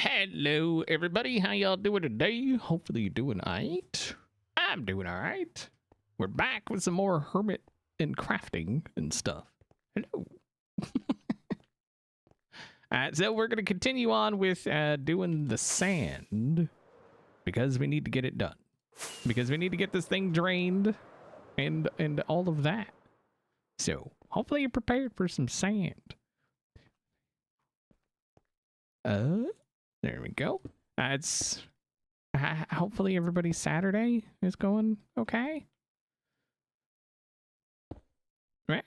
Hello, everybody. How y'all doing today? Hopefully you're doing all right. I'm doing all right. We're back with some more Hermit and crafting and stuff. Hello. So we're going to continue on with doing the sand because we need to get it done. Because we need to get this thing drained and all of that. So hopefully you're prepared for some sand. There we go. It's hopefully everybody's Saturday is going okay. Right?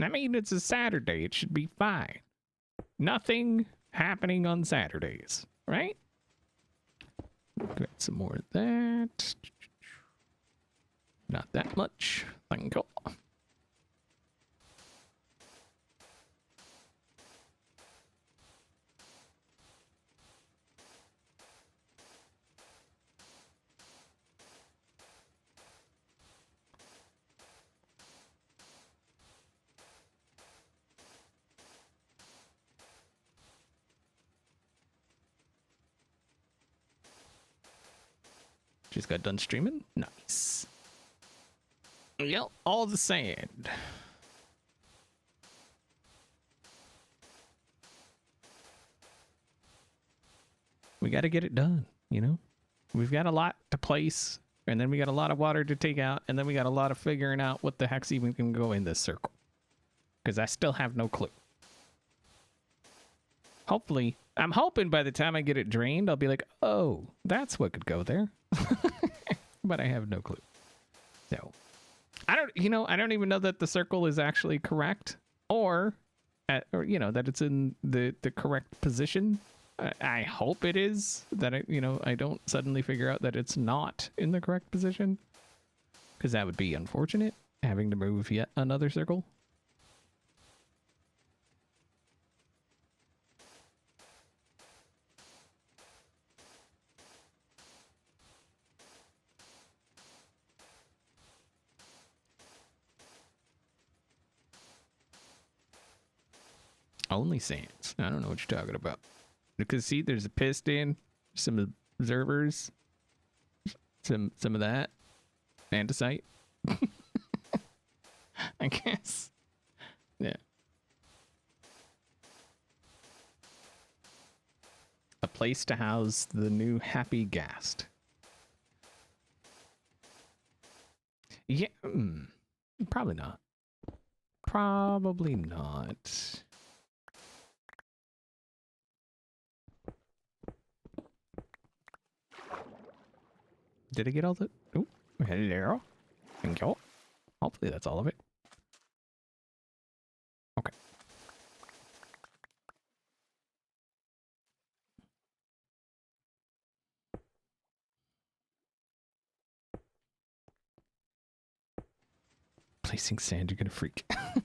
I mean, it's a Saturday. It should be fine. Nothing happening on Saturdays, right? Get some more of that. Not that much. Thank you. Just got done streaming. Nice. Yep, all the sand. We got to get it done, you know? We've got a lot to place, and then we got a lot of water to take out, and then we got a lot of figuring out what the heck's even can go in this circle. Because I still have no clue. Hopefully, I'm hoping by the time I get it drained, I'll be like, oh, that's what could go there. But I have no clue. So, I don't even know that the circle is actually correct or that it's in the correct position. I hope it is, that I don't suddenly figure out that it's not in the correct position, because that would be unfortunate, having to move yet another circle. Only sands. I don't know what you're talking about. Because see, there's a piston, some observers, some of that, andesite. I guess. Yeah. A place to house the new happy ghast. Yeah, probably not. Probably not. Did I get all the... Oh, hello. Thank you. Hopefully that's all of it. Okay. Placing sand, you're gonna freak. I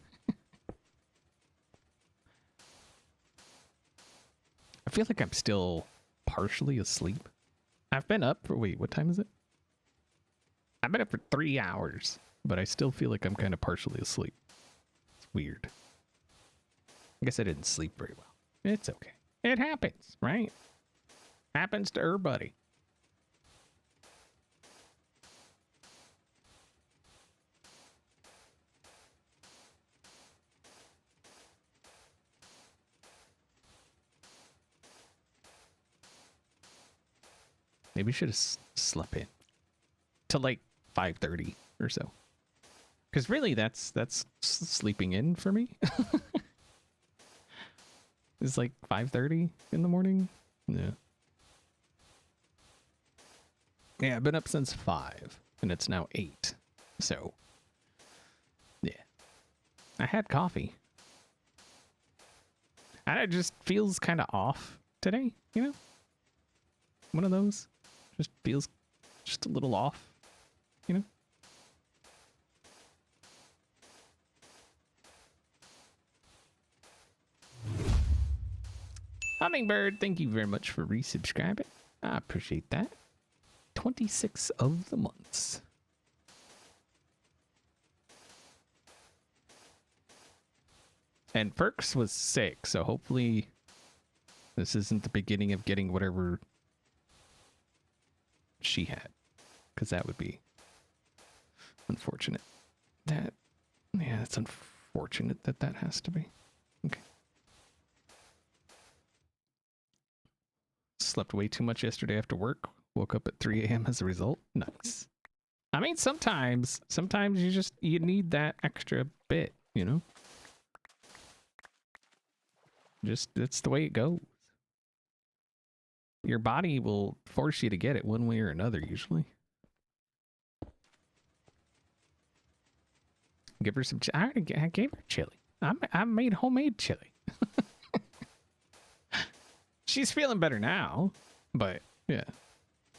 feel like I'm still partially asleep. I've been up for... Wait, what time is it? I've been up for 3 hours, but I still feel like I'm kind of partially asleep. It's weird. I guess I didn't sleep very well. It's okay. It happens, right? Happens to everybody. Maybe should have slept in till like 5:30 or so. Because really, that's sleeping in for me. It's like 5:30 in the morning. Yeah. Yeah, I've been up since 5, and it's now 8. So, yeah. I had coffee. And it just feels kind of off today, you know? One of those. Just feels just a little off, you know? Hummingbird, thank you very much for resubscribing. I appreciate that. 26 of the months. And Perks was sick, so hopefully This isn't the beginning of getting whatever she had, because that would be unfortunate. Yeah, it's unfortunate that that has to be. Okay. Slept way too much yesterday after work. Woke up at 3 a.m. as a result. Nice. I mean, sometimes you need that extra bit, you know? Just, it's the way it goes. Your body will force you to get it one way or another, usually. Give her some, I gave her chili. I made homemade chili. She's feeling better now, but yeah.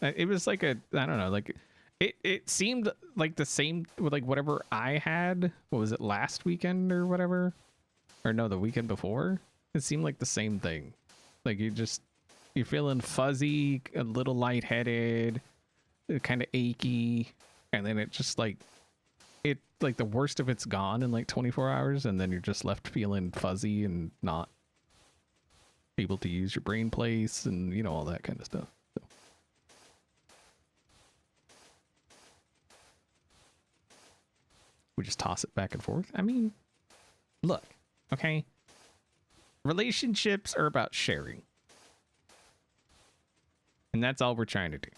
It was like a, I don't know, like it seemed like the same with like whatever I had. What was it, last weekend or whatever? Or no, the weekend before? It seemed like the same thing. Like you're feeling fuzzy, a little lightheaded, kind of achy, and then it just like the worst of it's gone in like 24 hours, and then you're just left feeling fuzzy and not able to use your brain place and, you know, all that kind of stuff. So. We just toss it back and forth. I mean, look, okay? Relationships are about sharing. And that's all we're trying to do.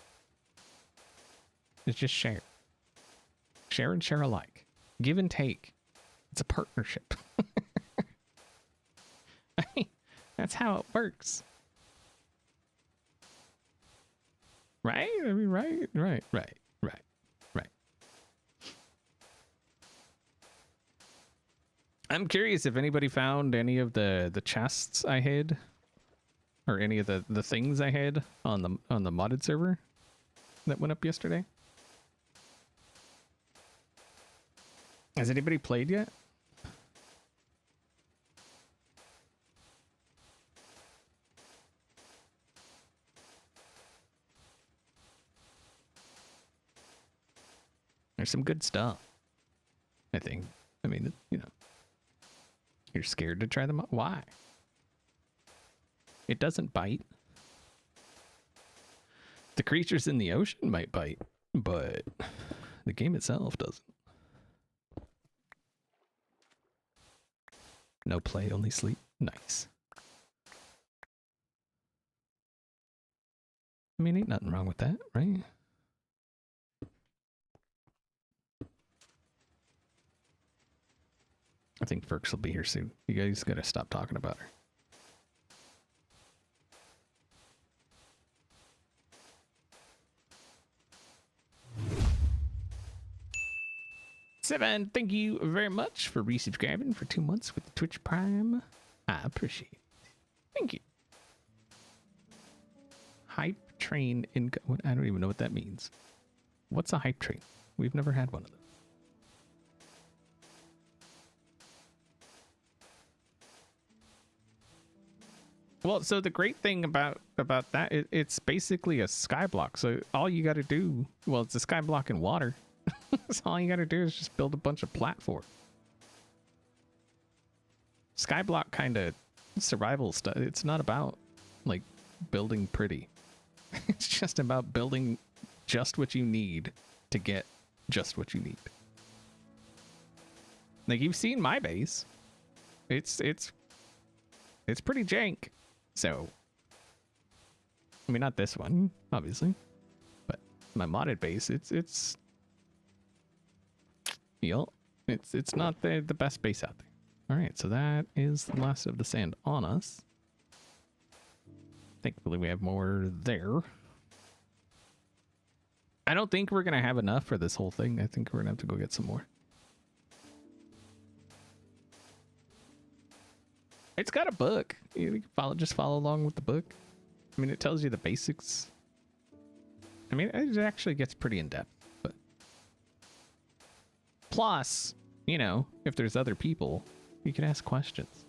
It's just share. Share and share alike. Give and take. It's a partnership. I mean, that's how it works. Right? I mean, right. I'm curious if anybody found any of the chests I hid, or any of the things I hid on the modded server that went up yesterday. Has anybody played yet? There's some good stuff, I think. I mean, you know, you're scared to try them out. Why? It doesn't bite. The creatures in the ocean might bite, but the game itself doesn't. No play, only sleep. Nice. I mean, ain't nothing wrong with that, right? I think Birch will be here soon. You guys gotta stop talking about her. Seven, thank you very much for resubscribing for 2 months with the Twitch Prime. I appreciate it. Thank you. Hype train in... I don't even know what that means. What's a hype train? We've never had one of those. Well, so the great thing about that, it's basically a skyblock. So all you got to do, well, it's a skyblock in water. So all you got to do is just build a bunch of platform. Skyblock kind of survival stuff. It's not about like building pretty. It's just about building just what you need to get just what you need. Like, you've seen my base. It's pretty jank. So, I mean, not this one, obviously, but my modded base, it's you know, it's not the best base out there. All right, so that is the last of the sand on us. Thankfully, we have more there. I don't think we're gonna have enough for this whole thing. I think we're gonna have to go get some more. It's got a book. You can just follow along with the book. I mean, it tells you the basics. I mean, it actually gets pretty in depth. But plus, you know, if there's other people, you can ask questions.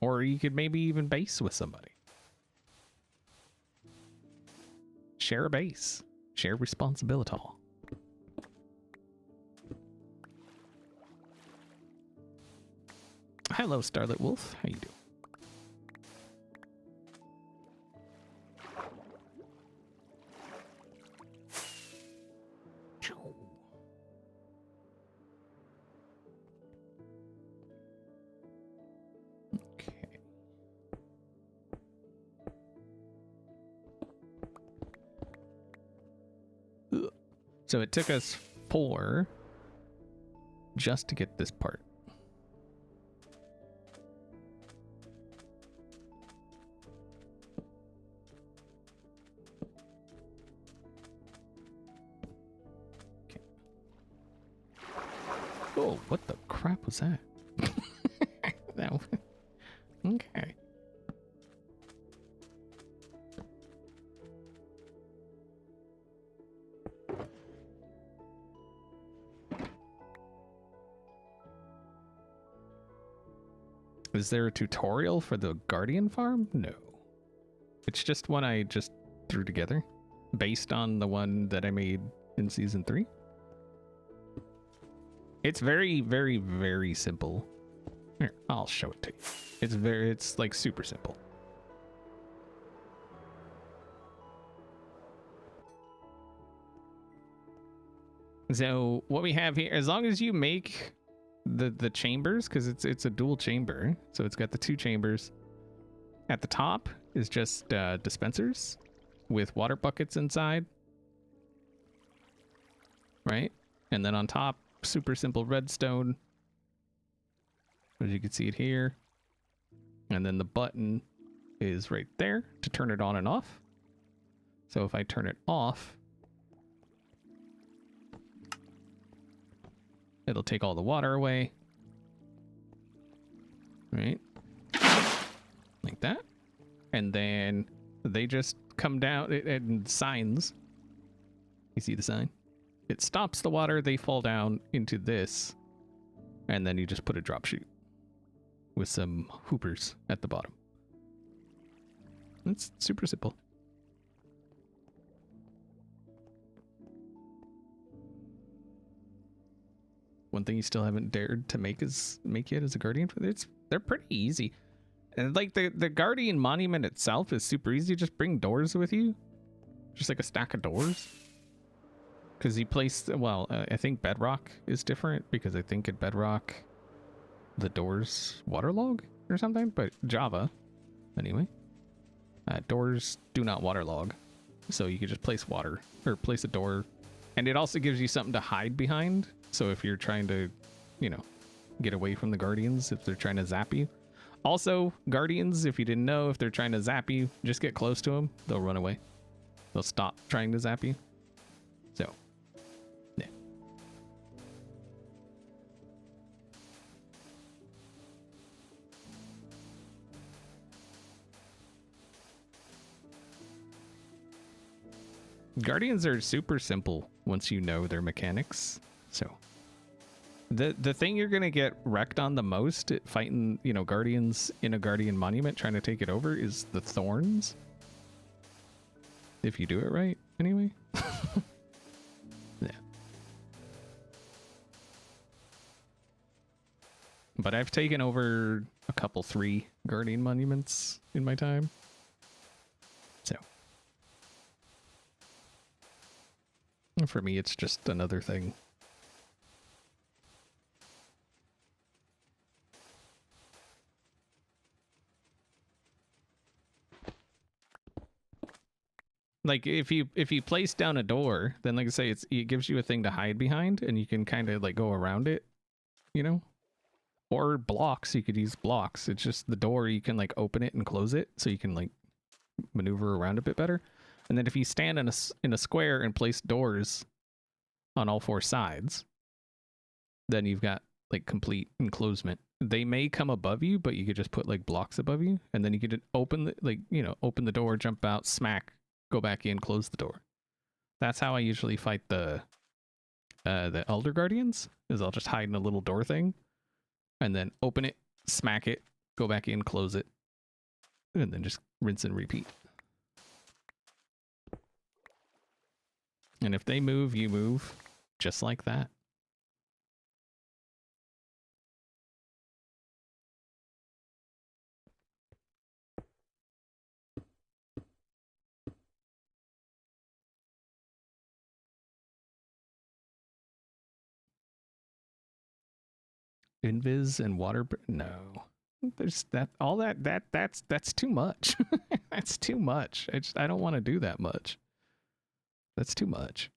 Or you could maybe even base with somebody. Share a base. Share responsibility. Hello, Starlet Wolf. How you doing? So it took us 4 just to get this part. Okay. Oh, what the crap was that? No. Okay. Is there a tutorial for the Guardian farm? No. It's just one I just threw together based on the one that I made in season 3. It's very, very, very simple. Here, I'll show it to you. It's like super simple. So what we have here, as long as you make the chambers, because it's a dual chamber, so it's got the 2 chambers. At the top is just dispensers with water buckets inside, right? And then on top, super simple redstone, as you can see it here. And then the button is right there to turn it on and off. So if I turn it off, it'll take all the water away. Right? Like that. And then they just come down and signs. You see the sign? It stops the water, they fall down into this. And then you just put a drop chute with some hoopers at the bottom. It's super simple. One thing you still haven't dared to make yet is a guardian for this. They're pretty easy. And like the guardian monument itself is super easy. Just bring doors with you. Just like a stack of doors. Because you place, well, I think bedrock is different because I think at bedrock the doors waterlog or something, but Java anyway. Doors do not waterlog. So you could just place water or place a door. And it also gives you something to hide behind. So if you're trying to, you know, get away from the guardians, if they're trying to zap you. Also, guardians, if you didn't know, if they're trying to zap you, just get close to them. They'll run away. They'll stop trying to zap you. So, yeah. Guardians are super simple once you know their mechanics. So the thing you're gonna get wrecked on the most fighting, you know, guardians in a guardian monument trying to take it over is the thorns. If you do it right, anyway. Yeah. But I've taken over a couple 3 guardian monuments in my time. So for me, it's just another thing. Like if you place down a door, then like I say, it gives you a thing to hide behind, and you can kind of like go around it, you know. Or blocks, you could use blocks. It's just the door, you can like open it and close it, so you can like maneuver around a bit better. And then if you stand in a square and place doors on all 4 sides, then you've got like complete enclosement. They may come above you, but you could just put like blocks above you, and then you could open the, like, you know, open the door, jump out, smack, go back in, close the door. That's how I usually fight the Elder Guardians, is I'll just hide in a little door thing, and then open it, smack it, go back in, close it, and then just rinse and repeat. And if they move, you move, just like that. Invis and water, no. There's that, all that's too much. That's too much. I don't want to do that much. That's too much.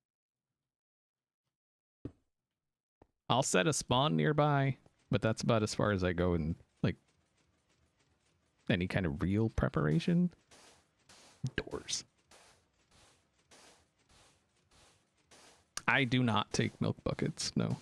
I'll set a spawn nearby, but that's about as far as I go in, like, any kind of real preparation. Doors. I do not take milk buckets, no.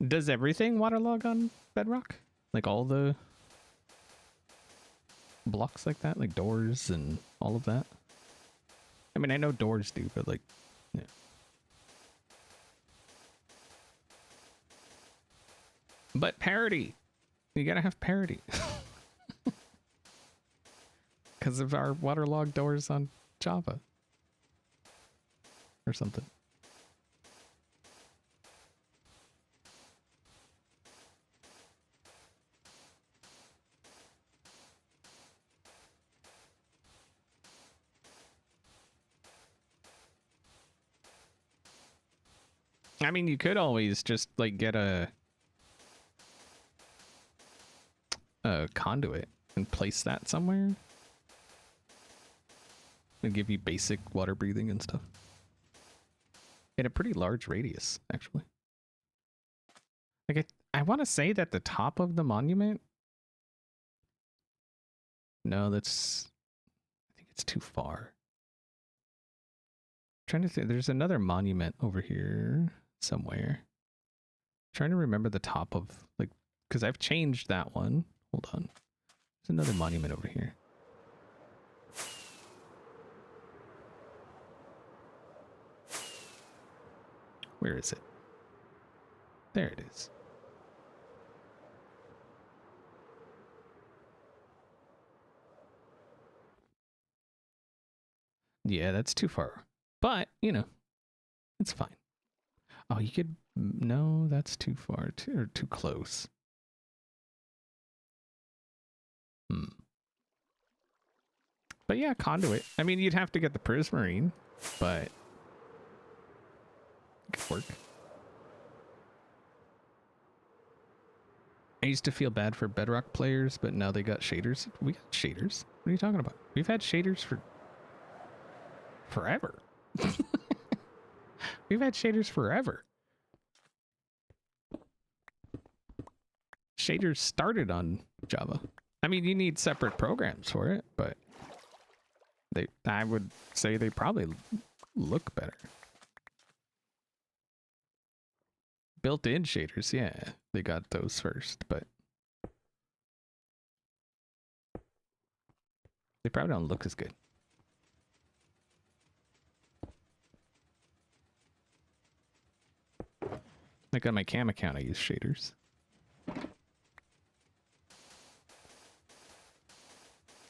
Does everything waterlog on Bedrock? Like all the blocks like that? Like doors and all of that? I mean, I know doors do, but like, yeah. But parity. You gotta have parity. Because of our waterlogged doors on Java. Or something. I mean, you could always just like get a conduit and place that somewhere. And give you basic water breathing and stuff. In a pretty large radius, actually. Like I want to say that the top of the monument. No, that's. I think it's too far. I'm trying to think. There's another monument over here somewhere. I'm trying to remember the top of like, because I've changed that one. Hold on. There's another monument over here. Where is it? There it is. Yeah, that's too far. But, you know, it's fine. Oh, you could... No, that's too far. Too close. But yeah, conduit. I mean, you'd have to get the prismarine, but... It could work. I used to feel bad for Bedrock players, but now they got shaders. We got shaders. What are you talking about? We've had shaders for... forever. We've had shaders forever. Shaders started on Java. I mean, you need separate programs for it, but I would say they probably look better. Built-in shaders, yeah, they got those first, but they probably don't look as good. Like on my cam account, I use shaders.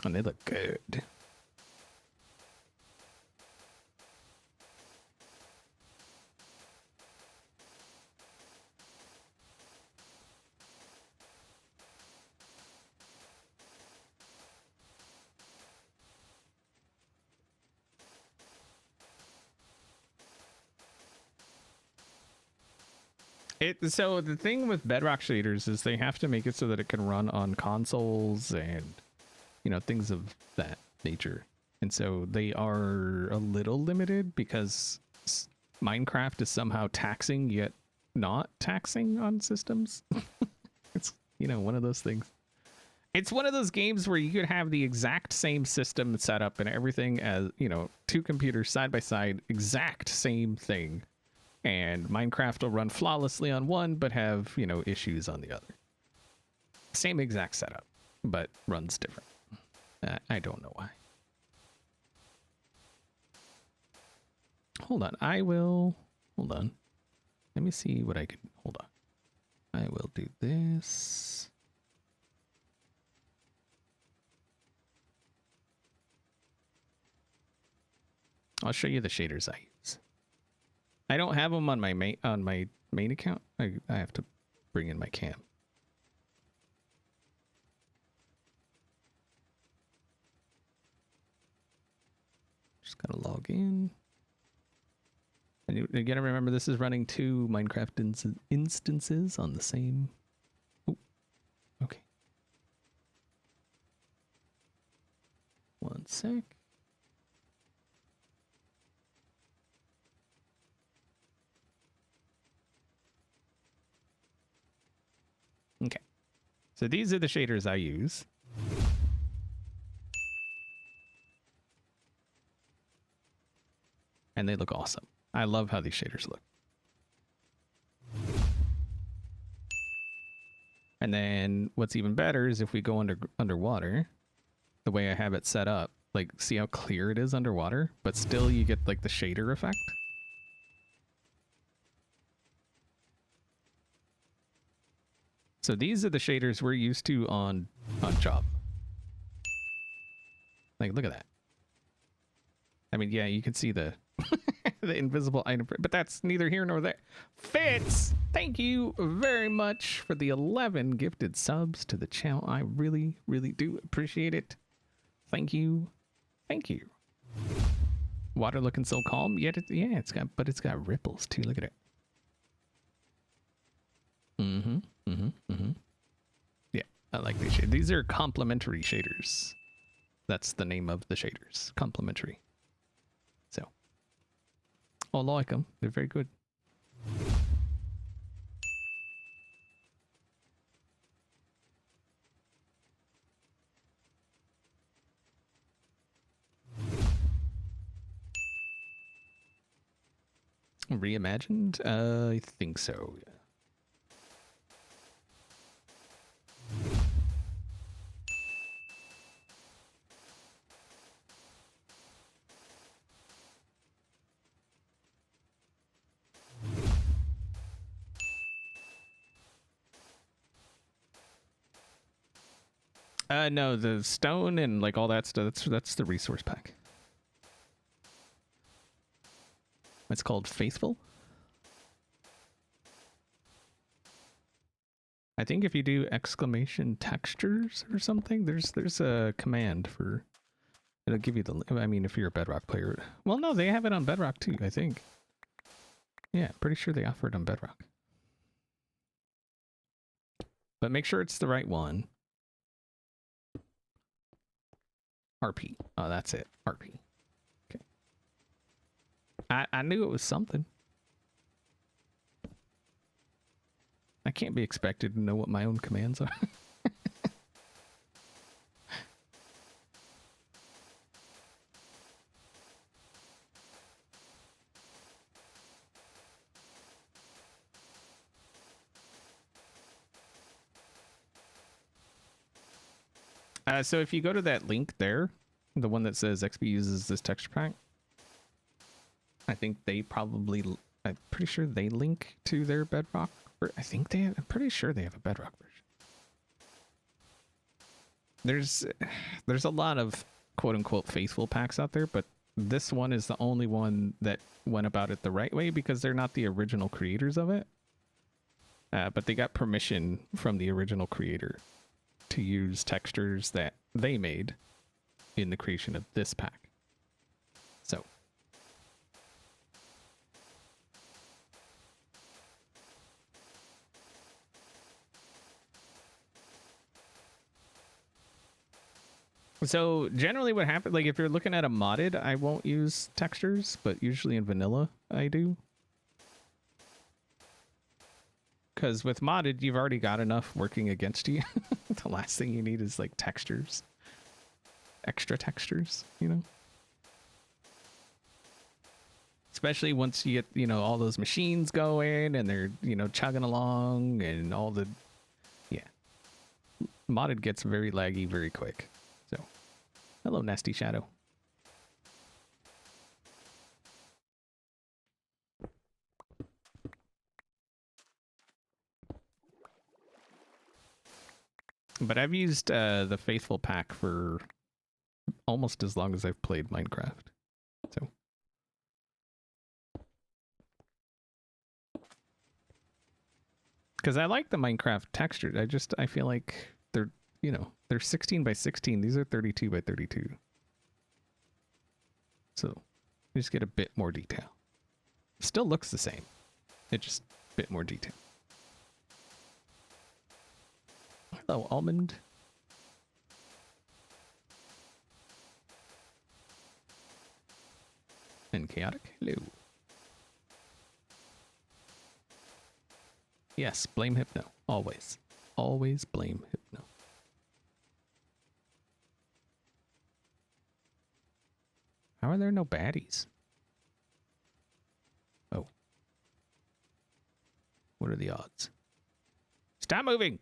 And they look good. So the thing with Bedrock shaders is they have to make it so that it can run on consoles and, you know, things of that nature. And so they are a little limited because Minecraft is somehow taxing yet not taxing on systems. It's, you know, one of those things. It's one of those games where you could have the exact same system set up and everything as, you know, two computers side by side, exact same thing. And Minecraft will run flawlessly on one, but have, you know, issues on the other. Same exact setup, but runs different. I don't know why. Hold on, hold on. Let me see what I can, hold on. I will do this. I'll show you the shaders I use. I don't have them on my main account. I have to bring in my cam. Just gotta log in. And you gotta remember this is running 2 Minecraft instances on the same. Ooh, okay. One sec. Okay. So these are the shaders I use. And they look awesome. I love how these shaders look. And then what's even better is if we go underwater, the way I have it set up, like see how clear it is underwater, but still you get like the shader effect. So these are the shaders we're used to on Job. Like, look at that. I mean, yeah, you can see the the invisible item, but that's neither here nor there. Fitz, thank you very much for the 11 gifted subs to the channel. I really, really do appreciate it. Thank you. Thank you. Water looking so calm. Yet yeah, it's got ripples too. Look at it. Yeah, I like these shaders. These are complementary shaders. That's the name of the shaders. Complementary. So, I like them. They're very good. Reimagined? I think so. Yeah. No, the stone and like all that stuff, that's the resource pack. It's called Faithful. I think if you do exclamation textures or something, there's a command for, it'll give you the, I mean, if you're a Bedrock player. Well, no, they have it on Bedrock too, I think. Yeah, pretty sure they offer it on Bedrock. But make sure it's the right one. RP. Oh, that's it. RP. Okay. I knew it was something. I can't be expected to know what my own commands are. So if you go to that link there, the one that says XP uses this texture pack, I think they probably, I'm pretty sure they link to their Bedrock. I think they have, I'm pretty sure they have a Bedrock version. There's a lot of quote unquote faithful packs out there, but this one is the only one that went about it the right way because they're not the original creators of it. But they got permission from the original creator to use textures that they made in the creation of this pack. So generally what happens, like if you're looking at a modded, I won't use textures, but usually in vanilla I do. Because with modded, you've already got enough working against you. The last thing you need is like textures. Extra textures, you know? Especially once you get, you know, all those machines going and they're, you know, chugging along and all the... Yeah. Modded gets very laggy very quick. So, hello, Nasty Shadow. But I've used the Faithful pack for almost as long as I've played Minecraft. So Because I like the Minecraft textures. I feel like they're, you know, they're 16 by 16. These are 32 by 32. So you just get a bit more detail. Still looks the same. It just a bit more detail. Hello, Almond. And Chaotic. Hello. Yes, blame Hypno. Always. Always blame Hypno. How are there no baddies? Oh. What are the odds? Stop moving!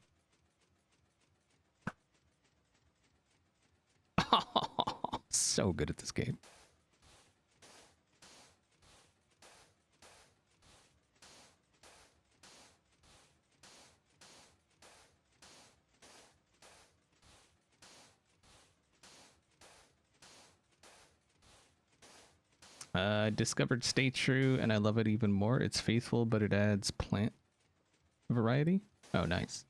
Oh, so good at this game. Discovered Stay True, and I love it even more. It's faithful, but it adds plant variety. Oh, nice.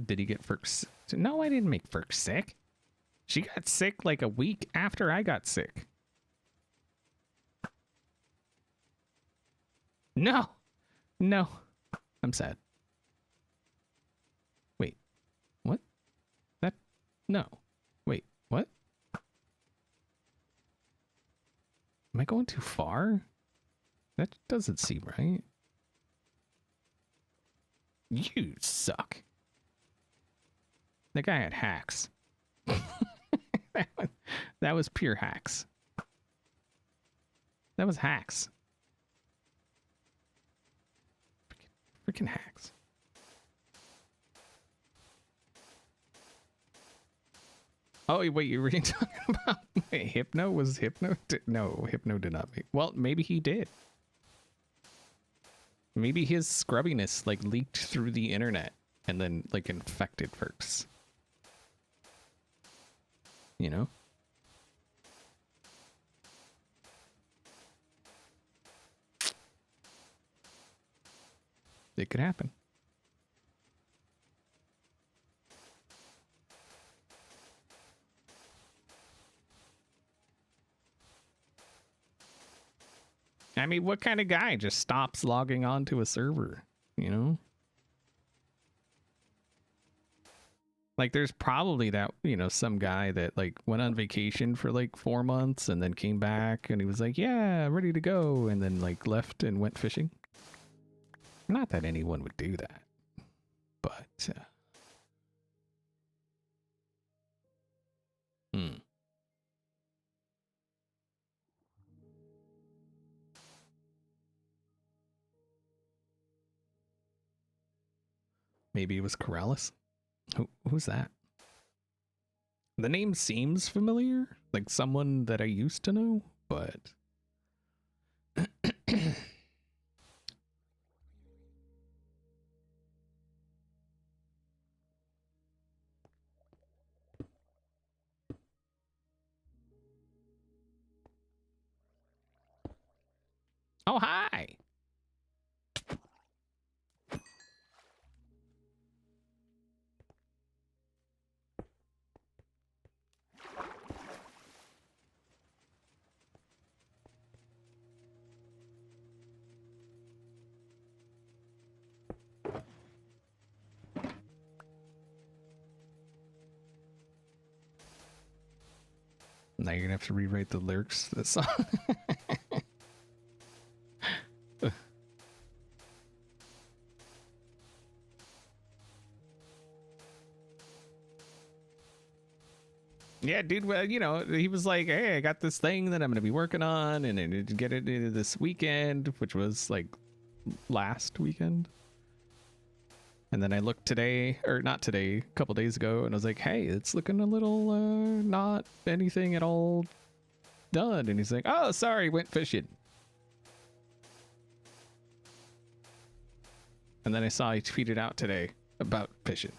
Did he get Ferk sick? No, I didn't make Ferk sick. She got sick like a week after I got sick. No. No. I'm sad. Wait. What? That... No. Wait. What? Am I going too far? That doesn't seem right. You suck. That guy had hacks. That was pure hacks. That was hacks. Freaking hacks. Oh, wait, you were talking about wait, Hypno? Was Hypno? No, Hypno did not make... Well, maybe he did. Maybe his scrubbiness, like, leaked through the internet and then, like, infected folks. You know? It could happen. I mean, what kind of guy just stops logging on to a server, you know? Like, there's probably that, you know, some guy that, like, went on vacation for, like, 4 months and then came back and he was like, yeah, ready to go, and then, like, left and went fishing. Not that anyone would do that, but... Maybe it was Corrales? Who's that? The name seems familiar, like someone that I used to know, but... Oh, hi! Now you're gonna have to rewrite the lyrics to this song. Yeah, dude, well, you know, he was like, hey, I got this thing that I'm gonna be working on and I get it this weekend, which was like last weekend. And then I looked today, or not today, a couple days ago, and I was like, hey, it's looking a little not anything at all done. And he's like, oh, sorry, went fishing. And then I saw he tweeted out today about fishing.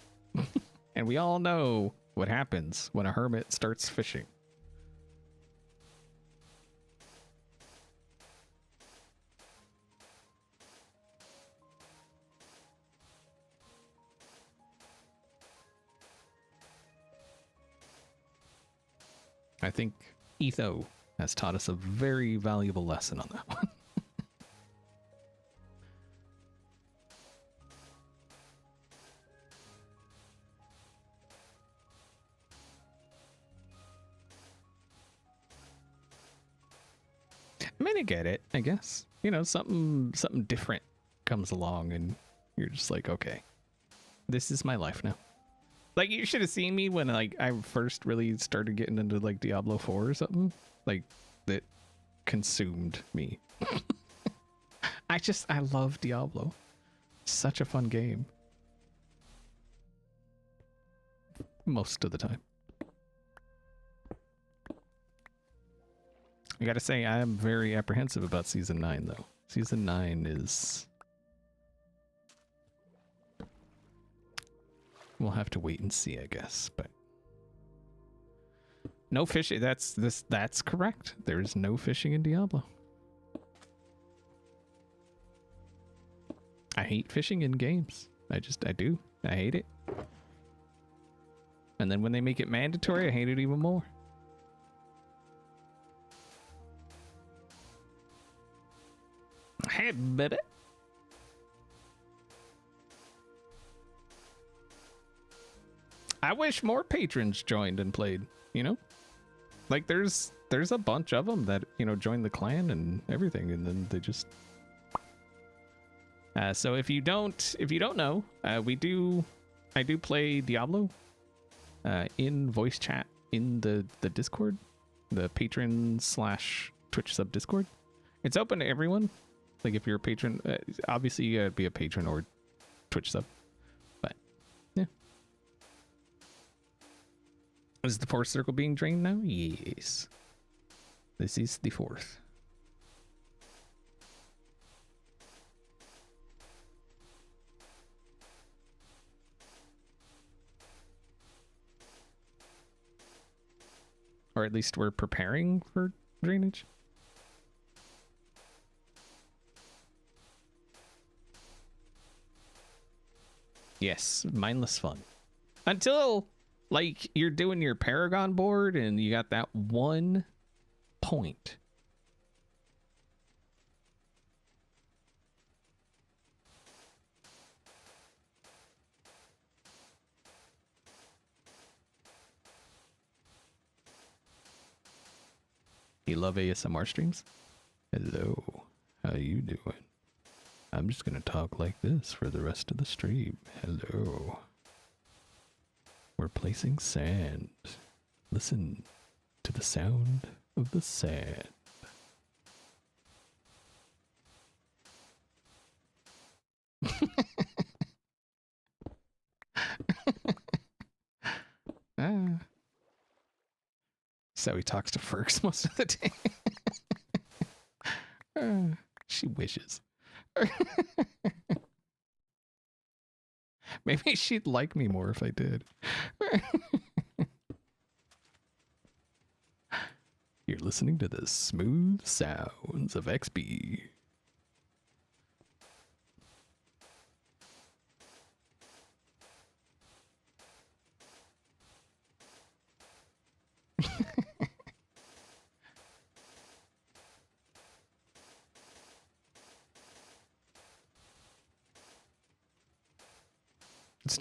And we all know what happens when a hermit starts fishing. I think Etho has taught us a very valuable lesson on that one. I mean, I get it, I guess. You know, something different comes along and you're just like, okay, this is my life now. Like, you should have seen me when, like, I first really started getting into, like, Diablo 4 or something. Like, that consumed me. I love Diablo. Such a fun game. Most of the time. I gotta say, I am very apprehensive about Season 9, though. Season 9 is... We'll have to wait and see, I guess, but... No fishing, that's correct. There is no fishing in Diablo. I hate fishing in games. I do. I hate it. And then when they make it mandatory, I hate it even more. Hey, baby. I wish more patrons joined and played, you know? Like, there's a bunch of them that, you know, join the clan and everything, and then they just... so if you don't know, I do play Diablo in voice chat in the Discord, the patron / Twitch sub Discord. It's open to everyone. Like, if you're a patron, obviously you gotta be a patron or Twitch sub. But yeah, is the fourth circle being drained now? Yes, this is the fourth. Or at least we're preparing for drainage. Yes, mindless fun. Until, like, you're doing your Paragon board and you got that 1 point. You love ASMR streams? Hello, how you doing? I'm just gonna talk like this for the rest of the stream. Hello. We're placing sand. Listen to the sound of the sand. So he talks to Ferks most of the day. She wishes. Maybe she'd like me more if I did. You're listening to the smooth sounds of XB.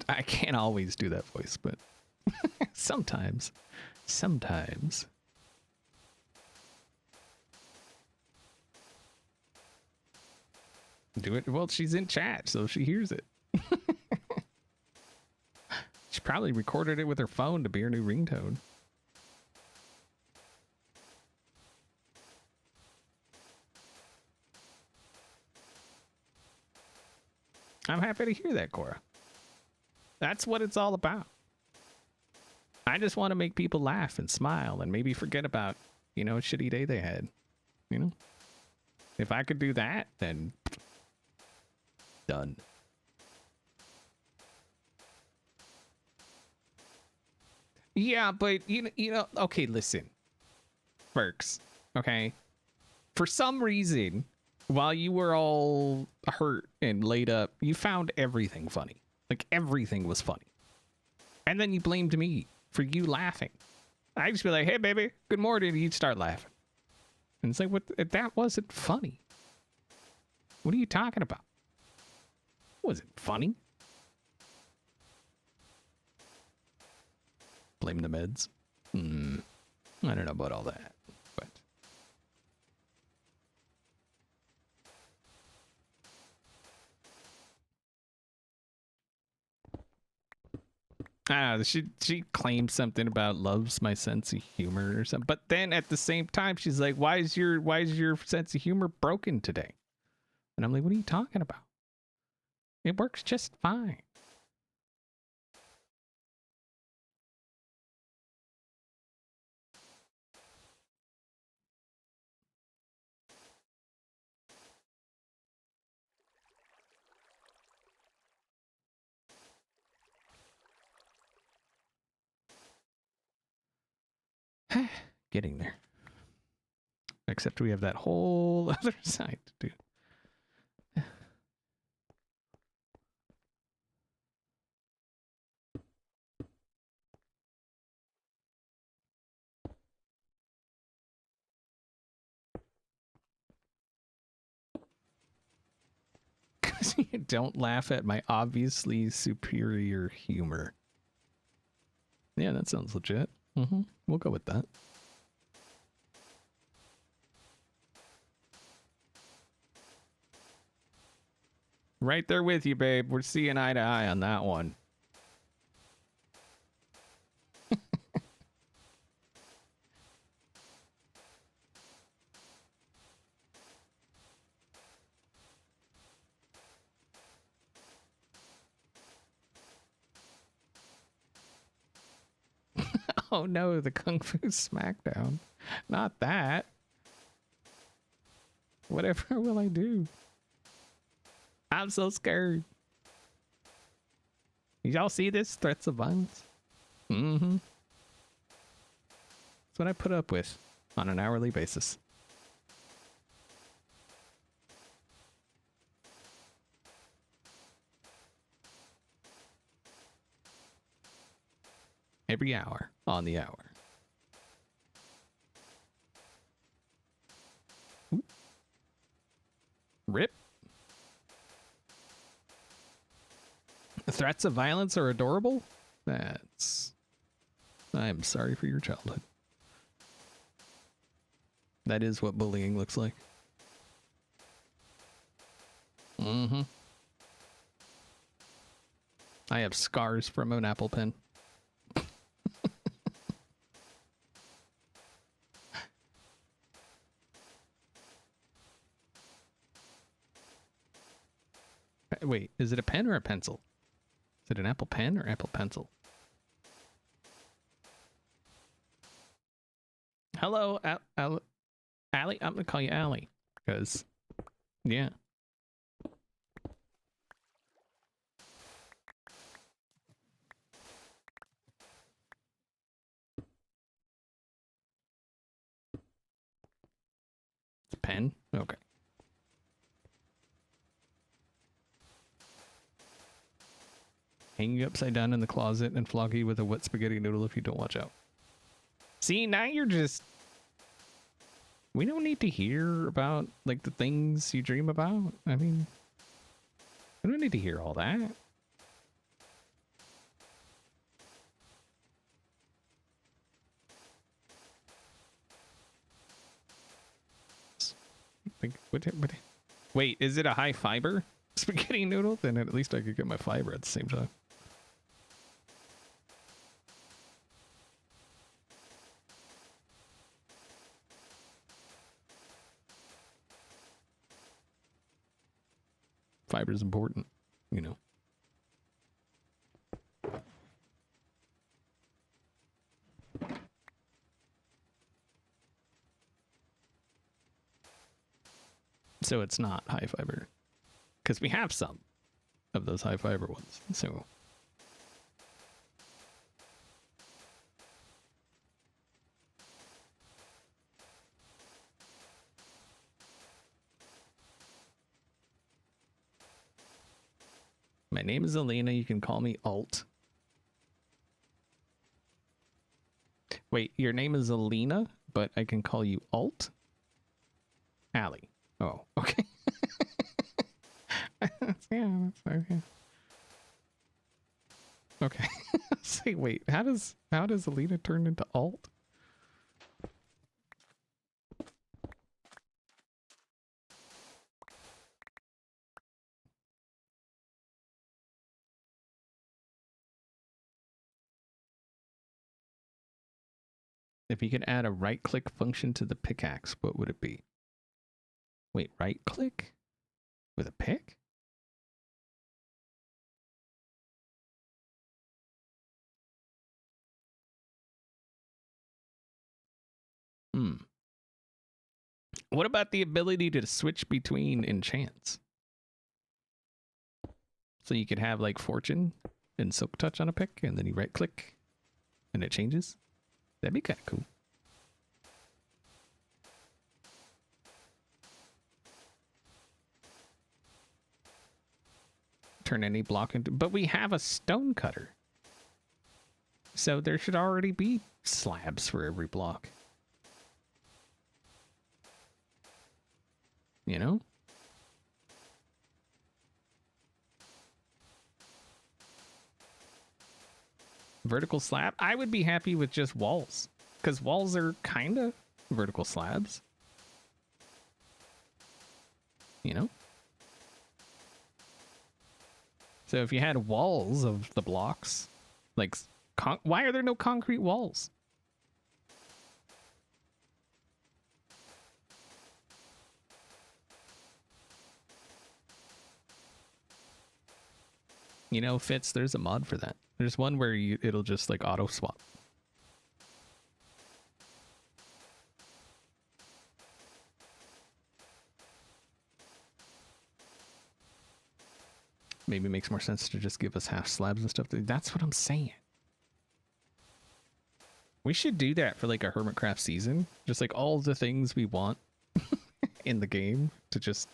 I can't always do that voice, but sometimes. Do it. Well, she's in chat, so she hears it. She probably recorded it with her phone to be her new ringtone. I'm happy to hear that, Cora. That's what it's all about. I just want to make people laugh and smile and maybe forget about, you know, a shitty day they had. You know? If I could do that, then done. Yeah, but you know, okay, listen. Berks, okay? For some reason, while you were all hurt and laid up, you found everything funny. Like everything was funny. And then you blamed me for you laughing. I'd just be like, hey baby, good morning, and you'd start laughing. And it's like, what, that wasn't funny. What are you talking about? Was it funny? Blame the meds. I don't know about all that, but she claimed something about loves my sense of humor or something. But then at the same time, she's like, why is your sense of humor broken today? And I'm like, what are you talking about? It works just fine. Getting there. Except we have that whole other side to do. Don't laugh at my obviously superior humor. Yeah, that sounds legit. We'll go with that. Right there with you, babe. We're seeing eye to eye on that one. Oh no, the Kung Fu Smackdown. Not that. Whatever will I do? I'm so scared. Y'all see this? Threats of violence? That's what I put up with on an hourly basis. Every hour on the hour. Ooh. Rip. Threats of violence are adorable? I'm sorry for your childhood. That is what bullying looks like. I have scars from an Apple Pen. Wait, is it a pen or a pencil? Is it an Apple Pen or Apple Pencil? Hello, Allie. I'm gonna call you Allie, because, yeah. It's a pen? Okay. Hang you upside down in the closet and flog you with a wet spaghetti noodle if you don't watch out. See, now you're just... We don't need to hear about, like, the things you dream about. I mean, we don't need to hear all that. Wait, is it a high fiber spaghetti noodle? Then at least I could get my fiber at the same time. Fiber is important, you know. So it's not high fiber, because we have some of those high fiber ones. So My name is Alina. You can call me Alt. Wait, your name is Alina, but I can call you Alt? Allie. Oh, okay. Yeah, that's okay. Okay. Say, wait, how does Alina turn into Alt? If you could add a right-click function to the pickaxe, what would it be? Wait, right-click? With a pick? Hmm. What about the ability to switch between enchants? So you could have like Fortune and Silk Touch on a pick, and then you right-click, and it changes? That'd be kind of cool. Turn any block into... But we have a stone cutter. So there should already be slabs for every block. You know? Vertical slab? I would be happy with just walls. Because walls are kind of vertical slabs. You know? So if you had walls of the blocks, like, why are there no concrete walls? You know, Fitz, there's a mod for that. There's one where it'll just like auto swap. Maybe it makes more sense to just give us half slabs and stuff. That's what I'm saying. We should do that for like a Hermitcraft season. Just like all the things we want in the game to just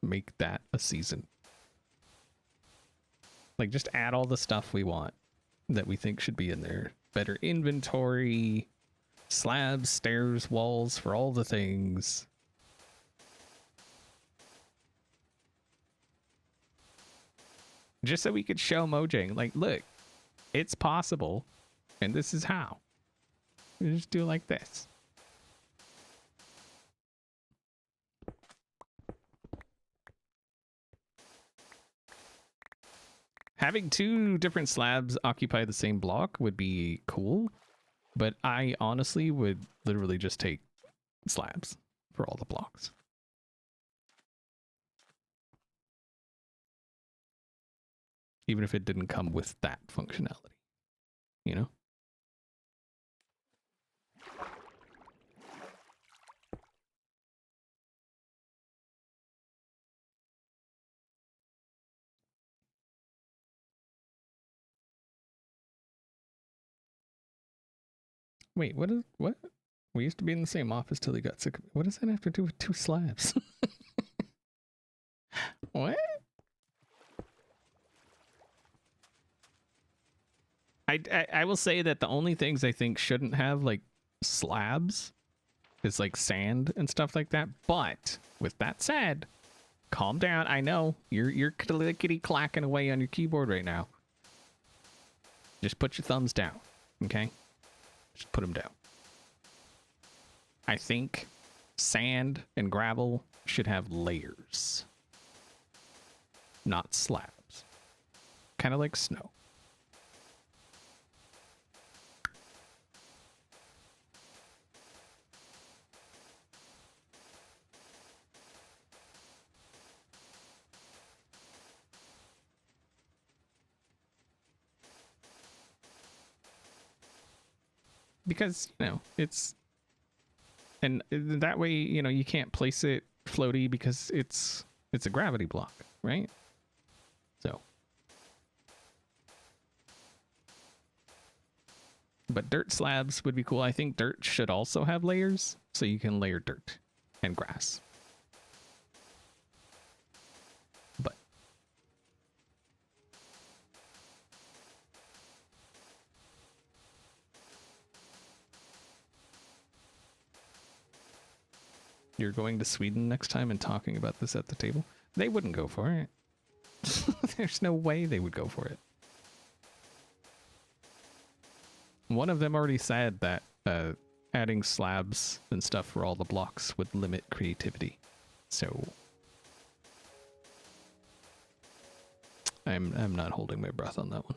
make that a season. Like just add all the stuff we want that we think should be in there. Better inventory, slabs, stairs, walls for all the things. Just so we could show Mojang, like, look, it's possible, and this is how. You just do it like this. Having two different slabs occupy the same block would be cool, but I honestly would literally just take slabs for all the blocks. Even if it didn't come with that functionality, you know? Wait, what? We used to be in the same office till he got sick of me. What does that have to do with two slabs? What? I will say that the only things I think shouldn't have like slabs is like sand and stuff like that. But with that said, calm down. I know you're clickety clacking away on your keyboard right now. Just put your thumbs down, okay? Just put them down. I think sand and gravel should have layers, not slabs. Kind of like snow. Because, you know, it's... And that way, you know, you can't place it floaty because it's a gravity block, right? So. But dirt slabs would be cool. I think dirt should also have layers, so you can layer dirt and grass. But you're going to Sweden next time and talking about this at the table, they wouldn't go for it. There's no way they would go for it. One of them already said that adding slabs and stuff for all the blocks would limit creativity. So I'm not holding my breath on that one.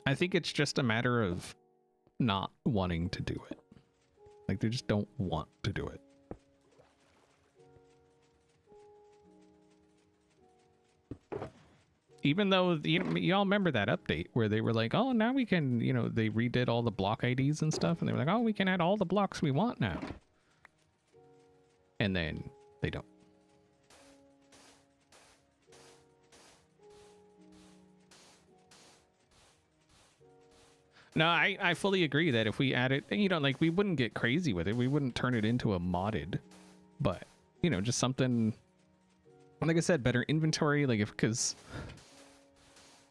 I think it's just a matter of not wanting to do it. Like, they just don't want to do it. Even though, y'all remember that update where they were like, oh, now we can, you know, they redid all the block IDs and stuff, and they were like, oh, we can add all the blocks we want now. And then they don't. No, I fully agree that if we add it, you know, like, we wouldn't get crazy with it. We wouldn't turn it into a modded, but, you know, just something, like I said, better inventory, like, because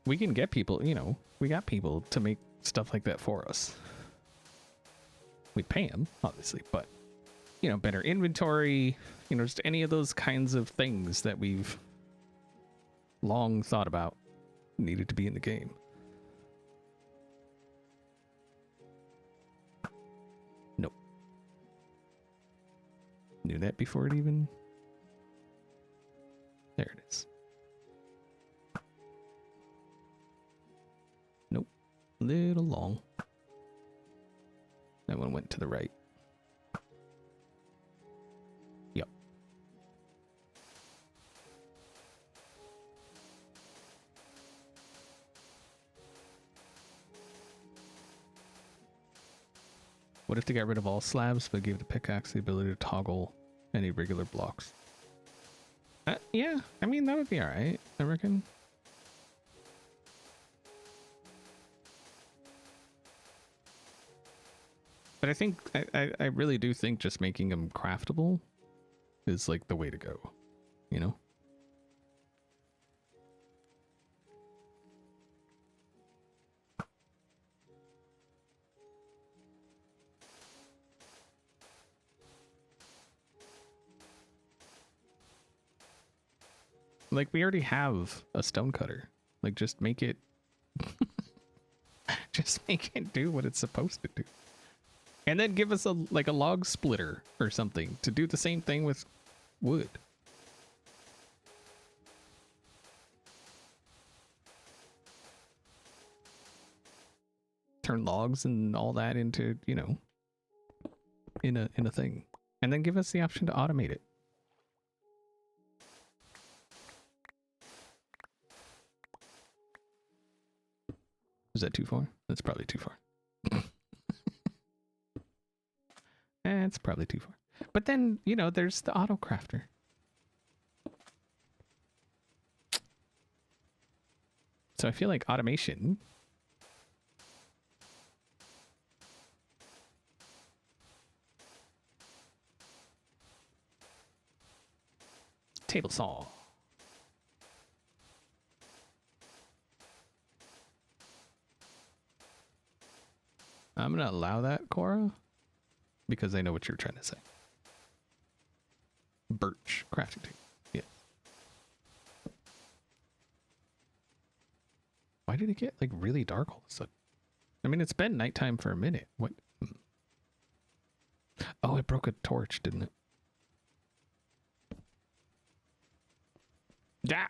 we can get people, you know, we got people to make stuff like that for us. We pay them, obviously, but, you know, better inventory, you know, just any of those kinds of things that we've long thought about needed to be in the game. Knew that before it even... There it is. Nope. Little long. That one went to the right. Yep. What if they got rid of all slabs but gave the pickaxe the ability to toggle any regular blocks? Yeah, I mean, that would be alright, I reckon. But I think, I really do think just making them craftable is like the way to go, you know? Like, we already have a stone cutter. Like, just make it... just make it do what it's supposed to do. And then give us a log splitter or something to do the same thing with wood. Turn logs and all that into, you know, in a thing. And then give us the option to automate it. Is that too far? That's probably too far. It's probably too far. But then, you know, there's the auto crafter. So I feel like automation... Table saw. I'm gonna allow that, Cora, because I know what you're trying to say. Birch crafting table. Yeah. Why did it get like really dark all of a sudden? I mean, it's been nighttime for a minute. What? Oh, it broke a torch, didn't it? Yeah.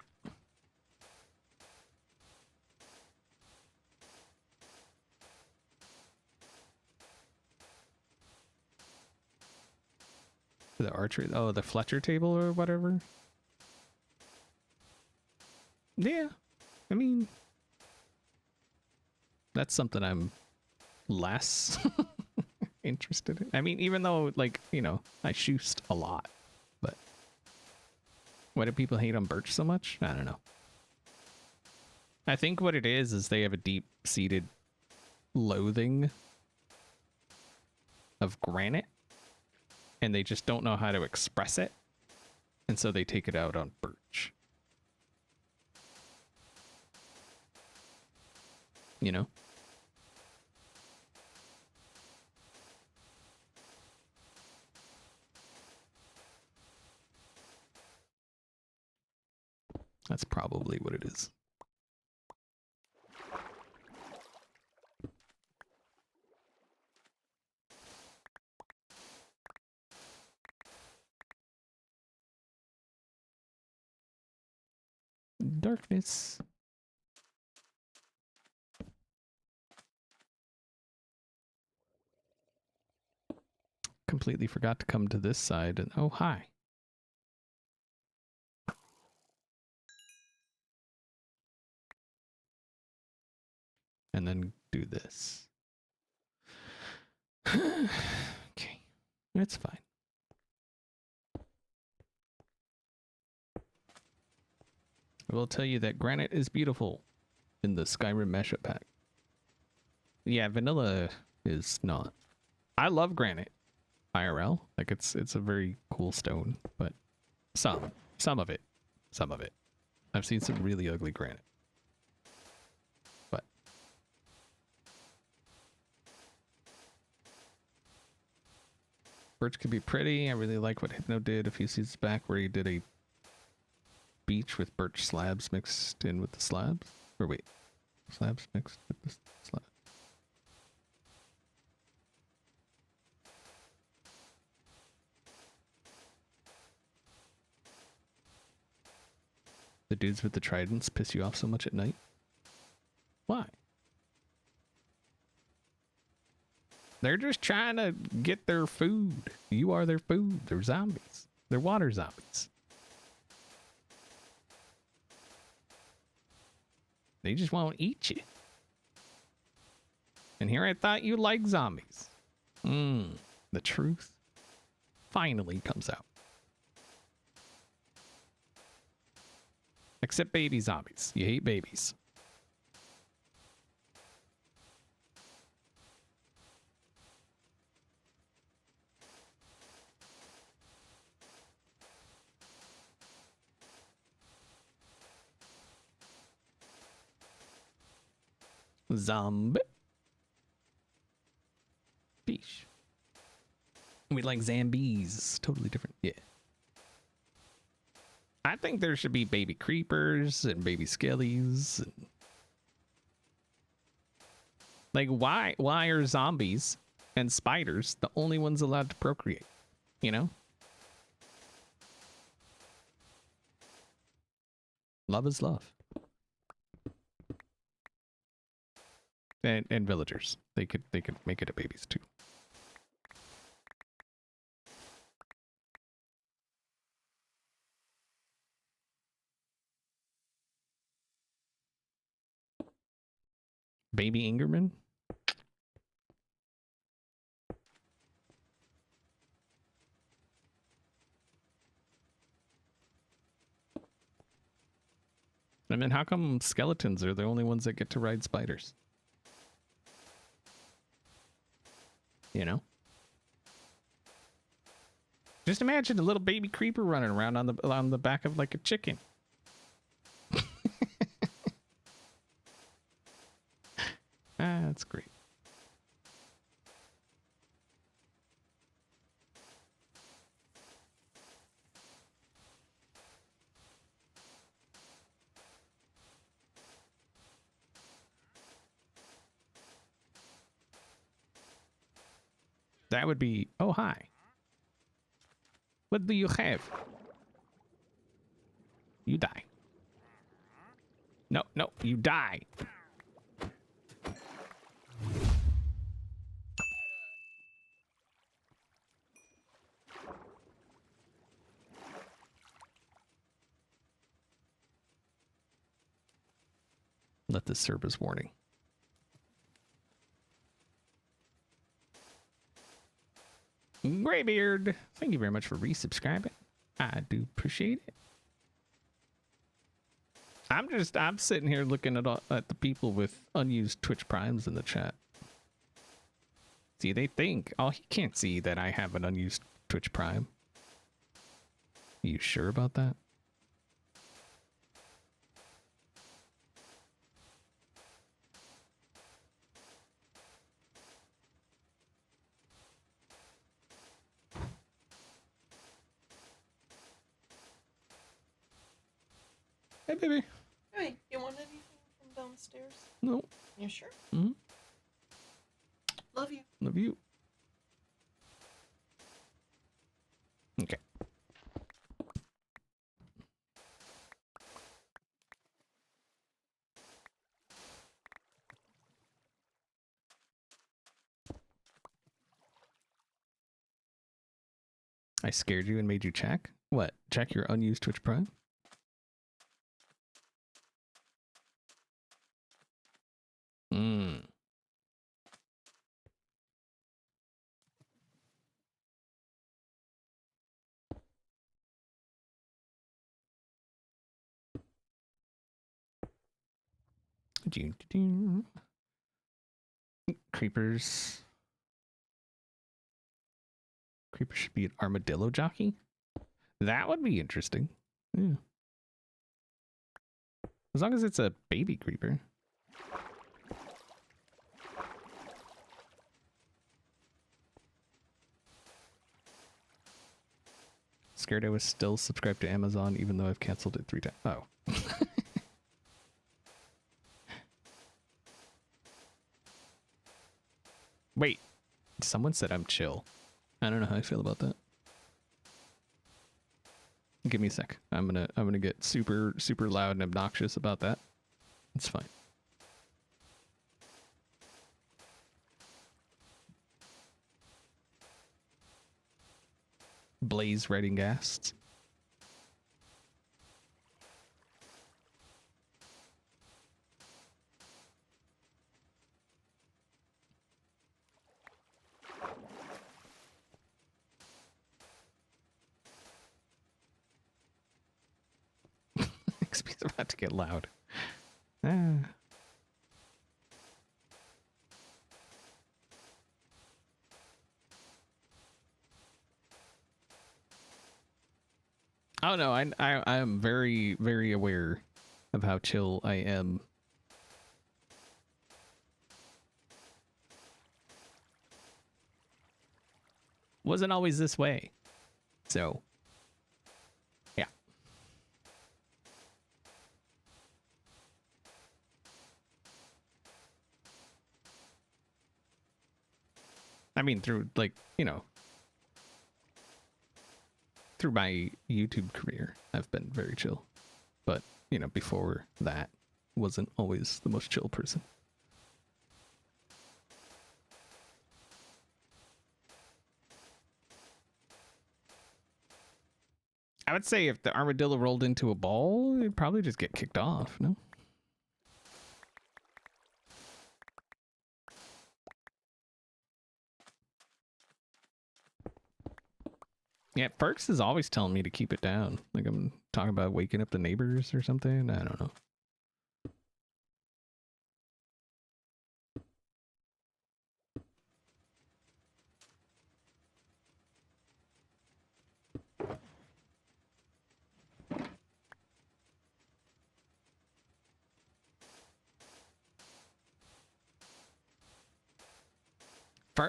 The archery, oh, the Fletcher table or whatever. Yeah, I mean, that's something I'm less interested in. I mean, even though, like, you know, I shoost a lot, but why do people hate on Birch so much? I don't know. I think what it is they have a deep-seated loathing of granite, and they just don't know how to express it. And so they take it out on birch. You know? That's probably what it is. Darkness. Completely forgot to come to this side and oh hi. And then do this. Okay. It's fine. I will tell you that granite is beautiful in the Skyrim mashup pack. Yeah, vanilla is not. I love granite IRL. Like it's a very cool stone, but some of it. I've seen some really ugly granite. But birch could be pretty. I really like what Hypno did a few seasons back where he did a beach with birch slabs mixed in with the slabs. Or wait, slabs mixed with the slabs. The dudes with the tridents piss you off so much at night? Why? They're just trying to get their food. You are their food. They're zombies. They're water zombies. They just won't eat you. And here I thought you liked zombies. The truth finally comes out. Except baby zombies. You hate babies. Zombie. Beesh. We like zombies. Totally different. Yeah. I think there should be baby creepers and baby skellies. And... like, why are zombies and spiders the only ones allowed to procreate? You know? Love is love. And villagers. They could make it a babies too. Baby Ingerman? I mean, how come skeletons are the only ones that get to ride spiders? You know? Just imagine a little baby creeper running around on the back of like a chicken. That's great. That would be, oh, hi. What do you have? You die. No, you die. Let this serve as warning. Graybeard, thank you very much for resubscribing. I do appreciate it. I'm sitting here looking at the people with unused Twitch Primes in the chat. See, they think, oh, he can't see that I have an unused Twitch Prime. You sure about that? Hey, baby. Hey, you want anything from downstairs? No. You sure? Mm-hmm. Love you. Love you. Okay. I scared you and made you check? What? Check your unused Twitch Prime? Hmm. Creepers. Creeper should be an armadillo jockey? That would be interesting. Yeah. As long as it's a baby creeper. Scared I was still subscribed to Amazon even though I've canceled it 3 times. Oh. Wait. Someone said I'm chill. I don't know how I feel about that. Give me a sec. I'm gonna get super loud and obnoxious about that. It's fine. Blaze writing gasts. XP's about to get loud. Ah. Oh no, I am very aware of how chill I am. Wasn't always this way. So, yeah. I mean, through, like, you know, through my YouTube career, I've been very chill. But, you know, before that, wasn't always the most chill person. I would say if the armadillo rolled into a ball, it'd probably just get kicked off, no? Yeah, Perks is always telling me to keep it down. Like I'm talking about waking up the neighbors or something. I don't know.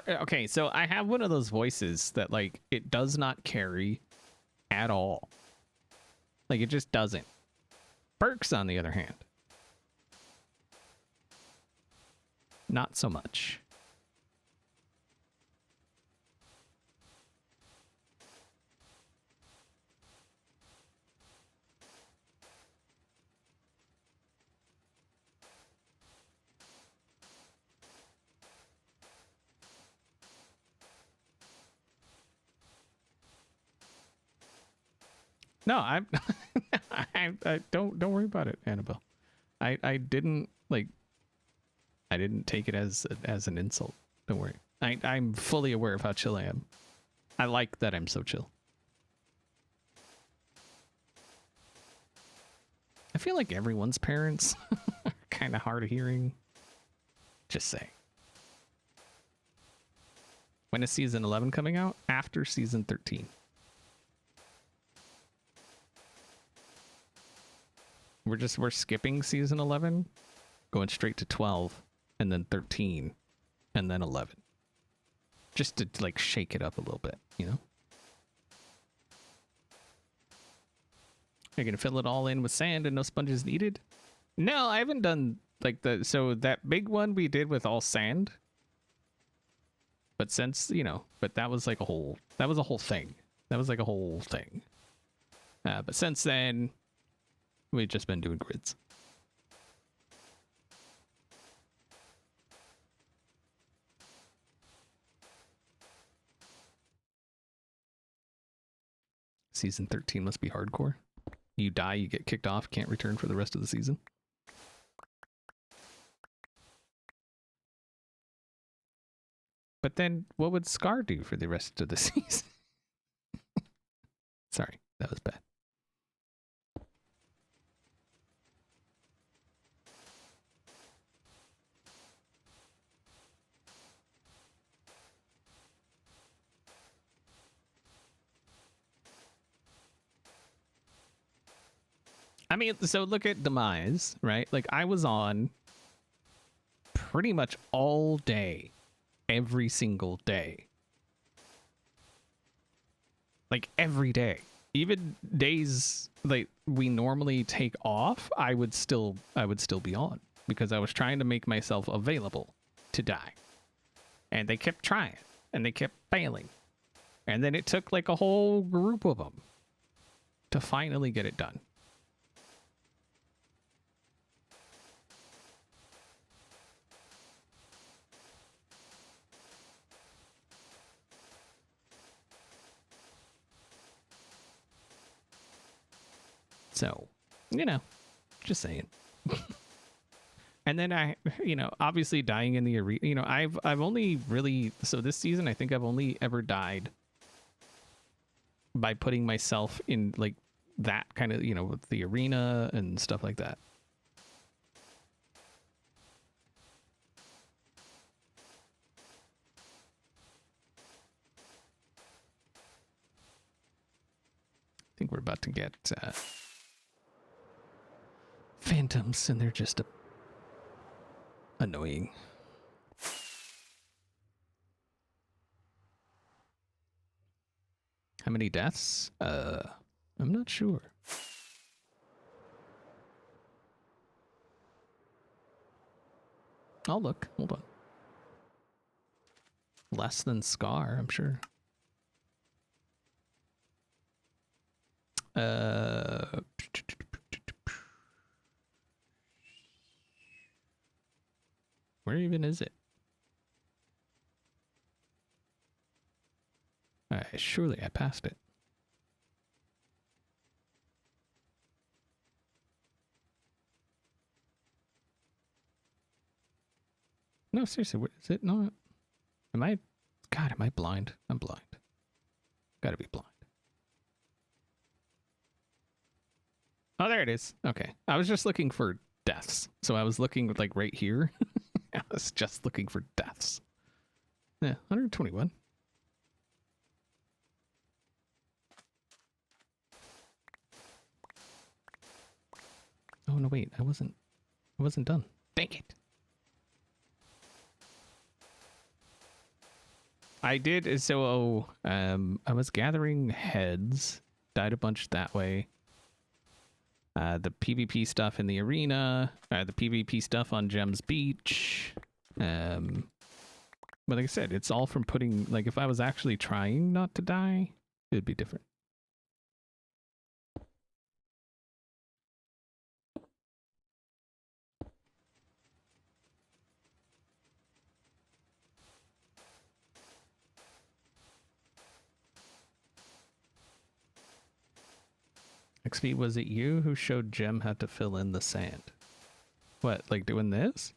Okay, so I have one of those voices that, like, it does not carry at all. Like, it just doesn't. Perks, on the other hand, not so much. No, I'm I don't worry about it, Annabelle. I didn't, like, I didn't take it as an insult. Don't worry. I'm fully aware of how chill I am. I like that I'm so chill. I feel like everyone's parents are kind of hard of hearing. Just say. When is season 11 coming out? After season 13. We're skipping season 11, going straight to 12, and then 13, and then 11. Just to like shake it up a little bit, you know? You're gonna fill it all in with sand and no sponges needed? No, I haven't done like so that big one we did with all sand. But since, you know, but that was like a whole thing. That was like a whole thing. But since then, we've just been doing grids. Season 13 must be hardcore. You die, you get kicked off, can't return for the rest of the season. But then what would Scar do for the rest of the season? Sorry, that was bad. I mean, so look at Demise, right? Like I was on pretty much all day, every single day. Like every day. Even days like we normally take off, I would still be on because I was trying to make myself available to die. And they kept trying and they kept failing. And then it took like a whole group of them to finally get it done. So, you know, just saying. And then I, you know, obviously dying in the arena, you know, I've only really, so this season, I think I've only ever died by putting myself in like that kind of, you know, with the arena and stuff like that. I think we're about to get phantoms and they're just annoying. How many deaths? I'm not sure. I'll look. Hold on. Less than Scar, I'm sure. Where even is it? Surely I passed it. No, seriously, what is it not? Am I? God, am I blind? I'm blind. Gotta be blind. Oh, there it is. Okay. I was just looking for deaths. So I was looking like right here. I was just looking for deaths. Yeah, 121. Oh no, wait, I wasn't done. Dang it. I did so I was gathering heads, died a bunch that way. The PvP stuff in the arena, the PvP stuff on Gems Beach. But like I said, it's all from putting, like if I was actually trying not to die, it'd be different. XP, was it you who showed Gem how to fill in the sand? What, like doing this?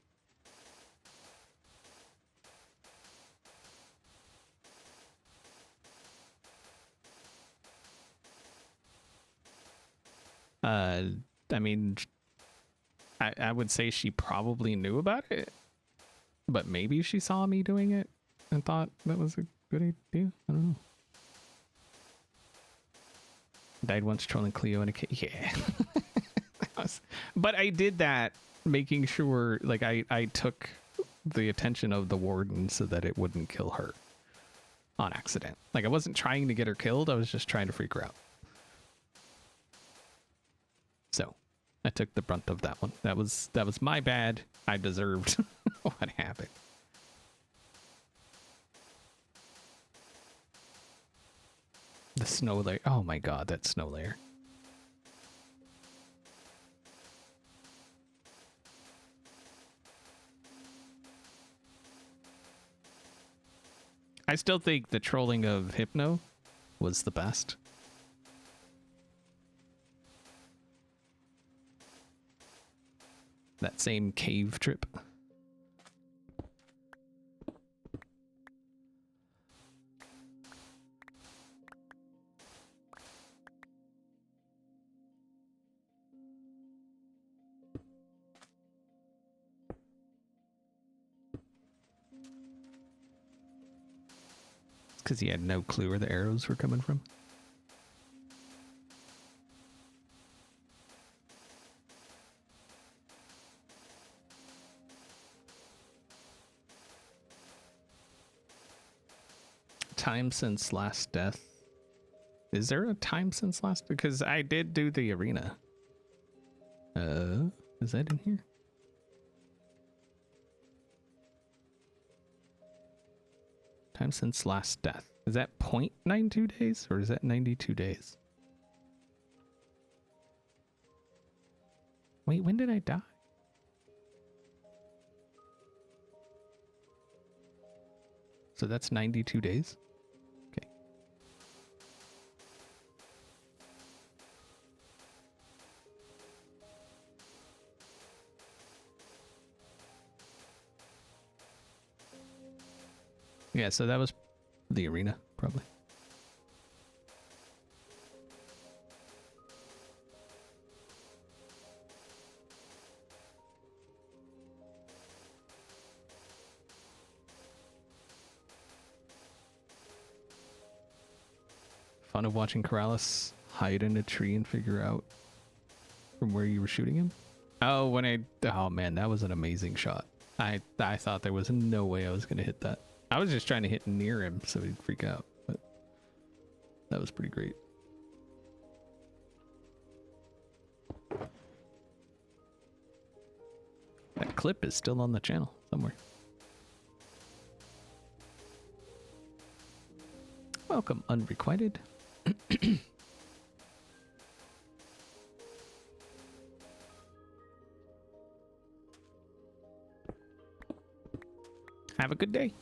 I mean, I would say she probably knew about it, but maybe she saw me doing it and thought that was a good idea. I don't know. Died once trolling Cleo in a cave. Yeah. But I did that making sure, like, I took the attention of the warden so that it wouldn't kill her on accident. Like, I wasn't trying to get her killed, I was just trying to freak her out. So I took the brunt of that one. That was my bad. I deserved what happened. The snow layer. Oh my god, that snow layer. I still think the trolling of Hypno was the best. That same cave trip. Because he had no clue where the arrows were coming from. Time since last death. Is there a time since last? Because I did do the arena. Is that in here? Time since last death. Is that 0.92 days or is that 92 days? Wait, when did I die? So that's 92 days? Okay. Yeah, so that was the arena, probably. Fun of watching Corrales hide in a tree and figure out from where you were shooting him. Oh, oh man, that was an amazing shot. I thought there was no way I was going to hit that. I was just trying to hit near him so he'd freak out, but that was pretty great. That clip is still on the channel somewhere. Welcome, Unrequited. Have a good day.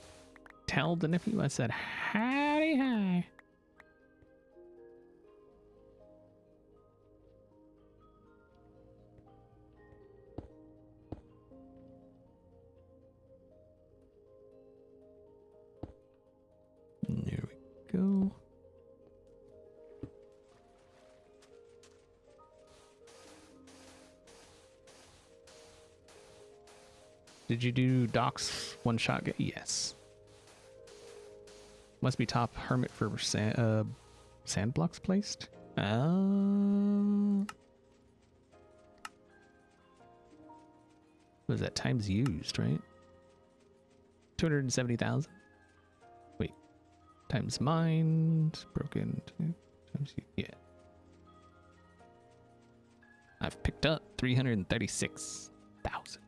Tell the nephew I said howdy hi. There we go. Did you do Doc's one shot? Yes. Must be top Hermit for sand blocks placed. What is that? Times used, right? 270,000. Wait. Times mined. Broken. Times used. Yeah. I've picked up 336,000.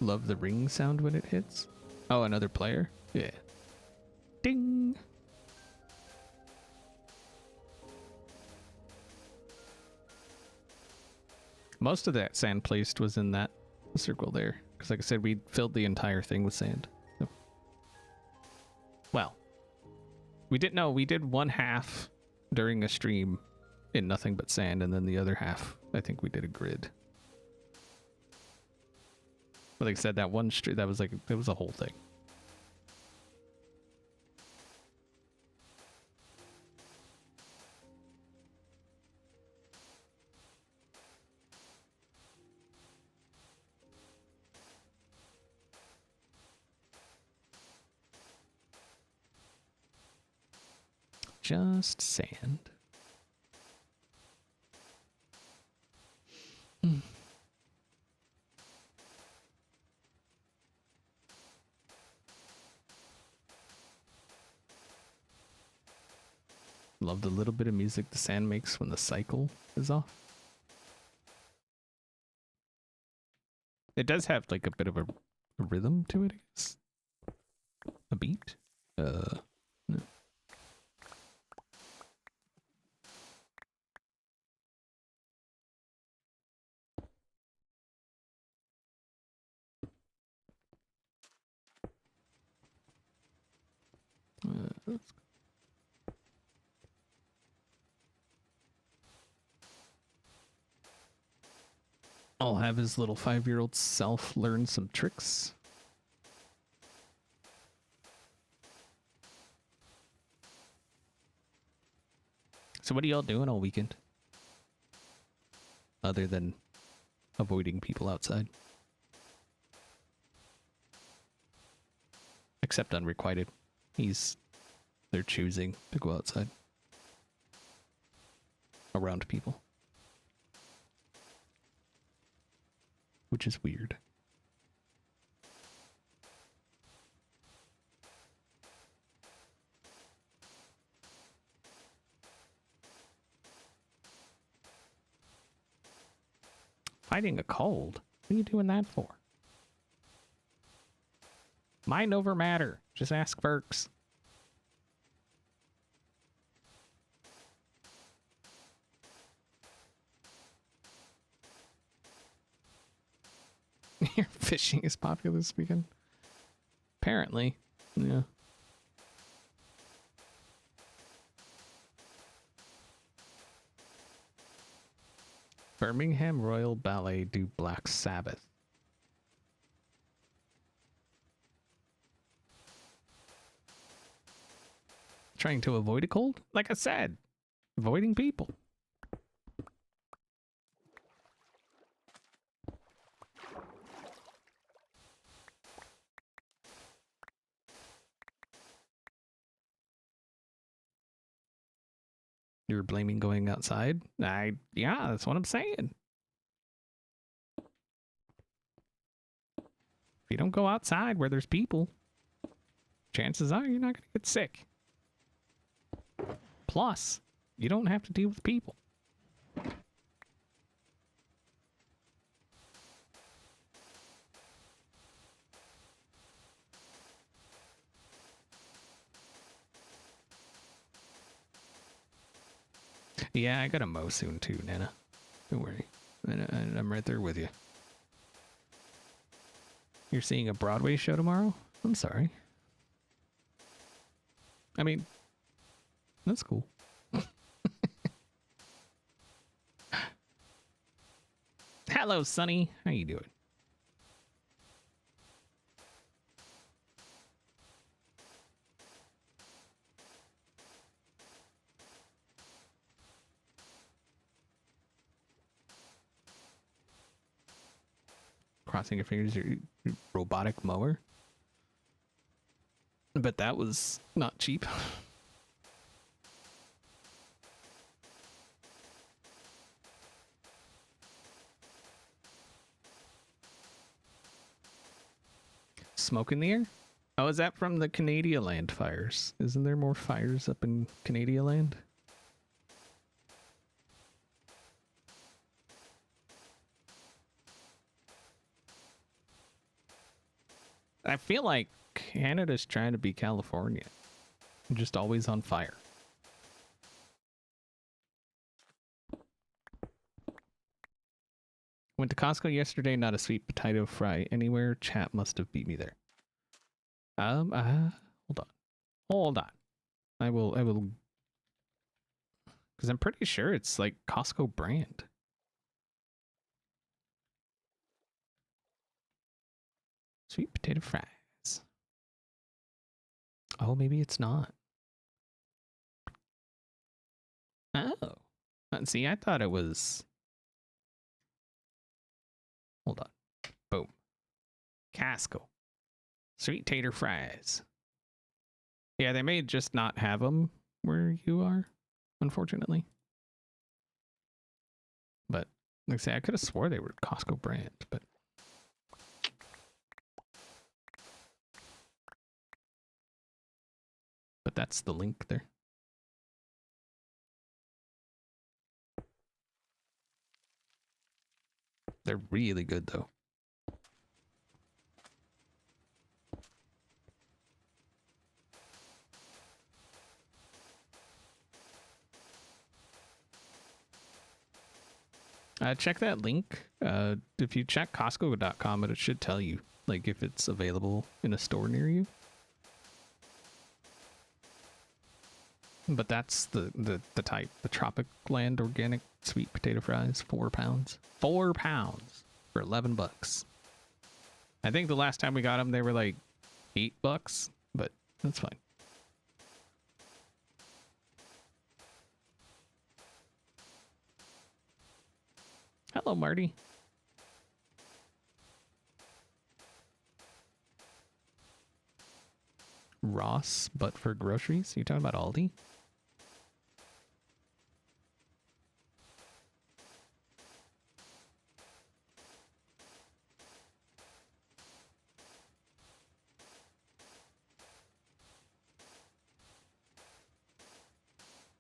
Love the ring sound when it hits. Oh, another player? Yeah. Ding! Most of that sand placed was in that circle there. Because like I said, we filled the entire thing with sand. So. Well. We did one half during a stream in nothing but sand, and then the other half, I think we did a grid. But like I said, that one stream, that was like, it was a whole thing. Just sand. Love the little bit of music the sand makes when the cycle is off. It does have like a bit of a rhythm to it, I guess. A beat. No. Let's go. I'll have his little 5-year-old self learn some tricks. So what are y'all doing all weekend? Other than avoiding people outside. Except unrequited. They're choosing to go outside. Around people. Which is weird. Fighting a cold? What are you doing that for? Mind over matter. Just ask Birch. Your fishing is popular this weekend? Apparently. Yeah. Birmingham Royal Ballet do Black Sabbath. Trying to avoid a cold? Like I said, avoiding people. You're blaming going outside? Yeah, that's what I'm saying. If you don't go outside where there's people, chances are you're not going to get sick. Plus, you don't have to deal with people. Yeah, I gotta mow soon too, Nana. Don't worry. I'm right there with you. You're seeing a Broadway show tomorrow? I'm sorry. I mean, that's cool. Hello, Sonny. How you doing? Crossing your fingers, your robotic mower. But that was not cheap. Smoke in the air? Oh, is that from the Canada land fires? Isn't there more fires up in Canada land? I feel like Canada's trying to be California. Just always on fire. Went to Costco yesterday, not a sweet potato fry anywhere. Chat must have beat me there. Hold on. Hold on. I will, because I'm pretty sure it's like Costco brand. Sweet potato fries. Oh, maybe it's not. Oh. See, I thought it was... Hold on. Boom. Costco. Sweet tater fries. Yeah, they may just not have them where you are, unfortunately. But like I say, I could have swore they were Costco brand, but that's the link there. They're really good though. Check that link. If you check Costco.com, it should tell you like if it's available in a store near you. But that's the type, the Tropic Land Organic Sweet Potato Fries, 4 pounds. 4 pounds for $11. I think the last time we got them, they were like $8, but that's fine. Hello, Marty. Ross, but for groceries? You talking about Aldi?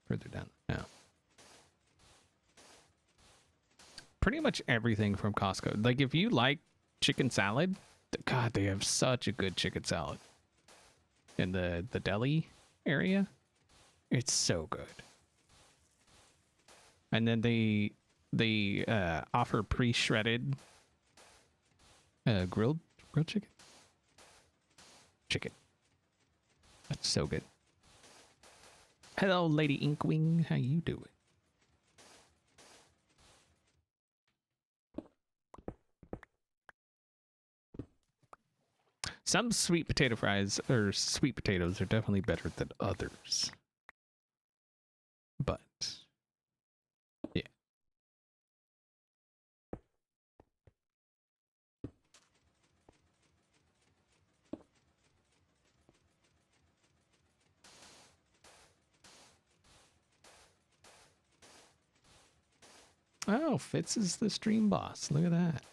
Further down. Yeah. Pretty much everything from Costco. Like if you like chicken salad, God, they have such a good chicken salad. In the deli area, it's so good. And then they offer pre-shredded grilled chicken. That's so good. Hello, Lady Inkwing. How you doing? Some sweet potato fries or sweet potatoes are definitely better than others. But yeah. Oh, Fitz is the stream boss. Look at that.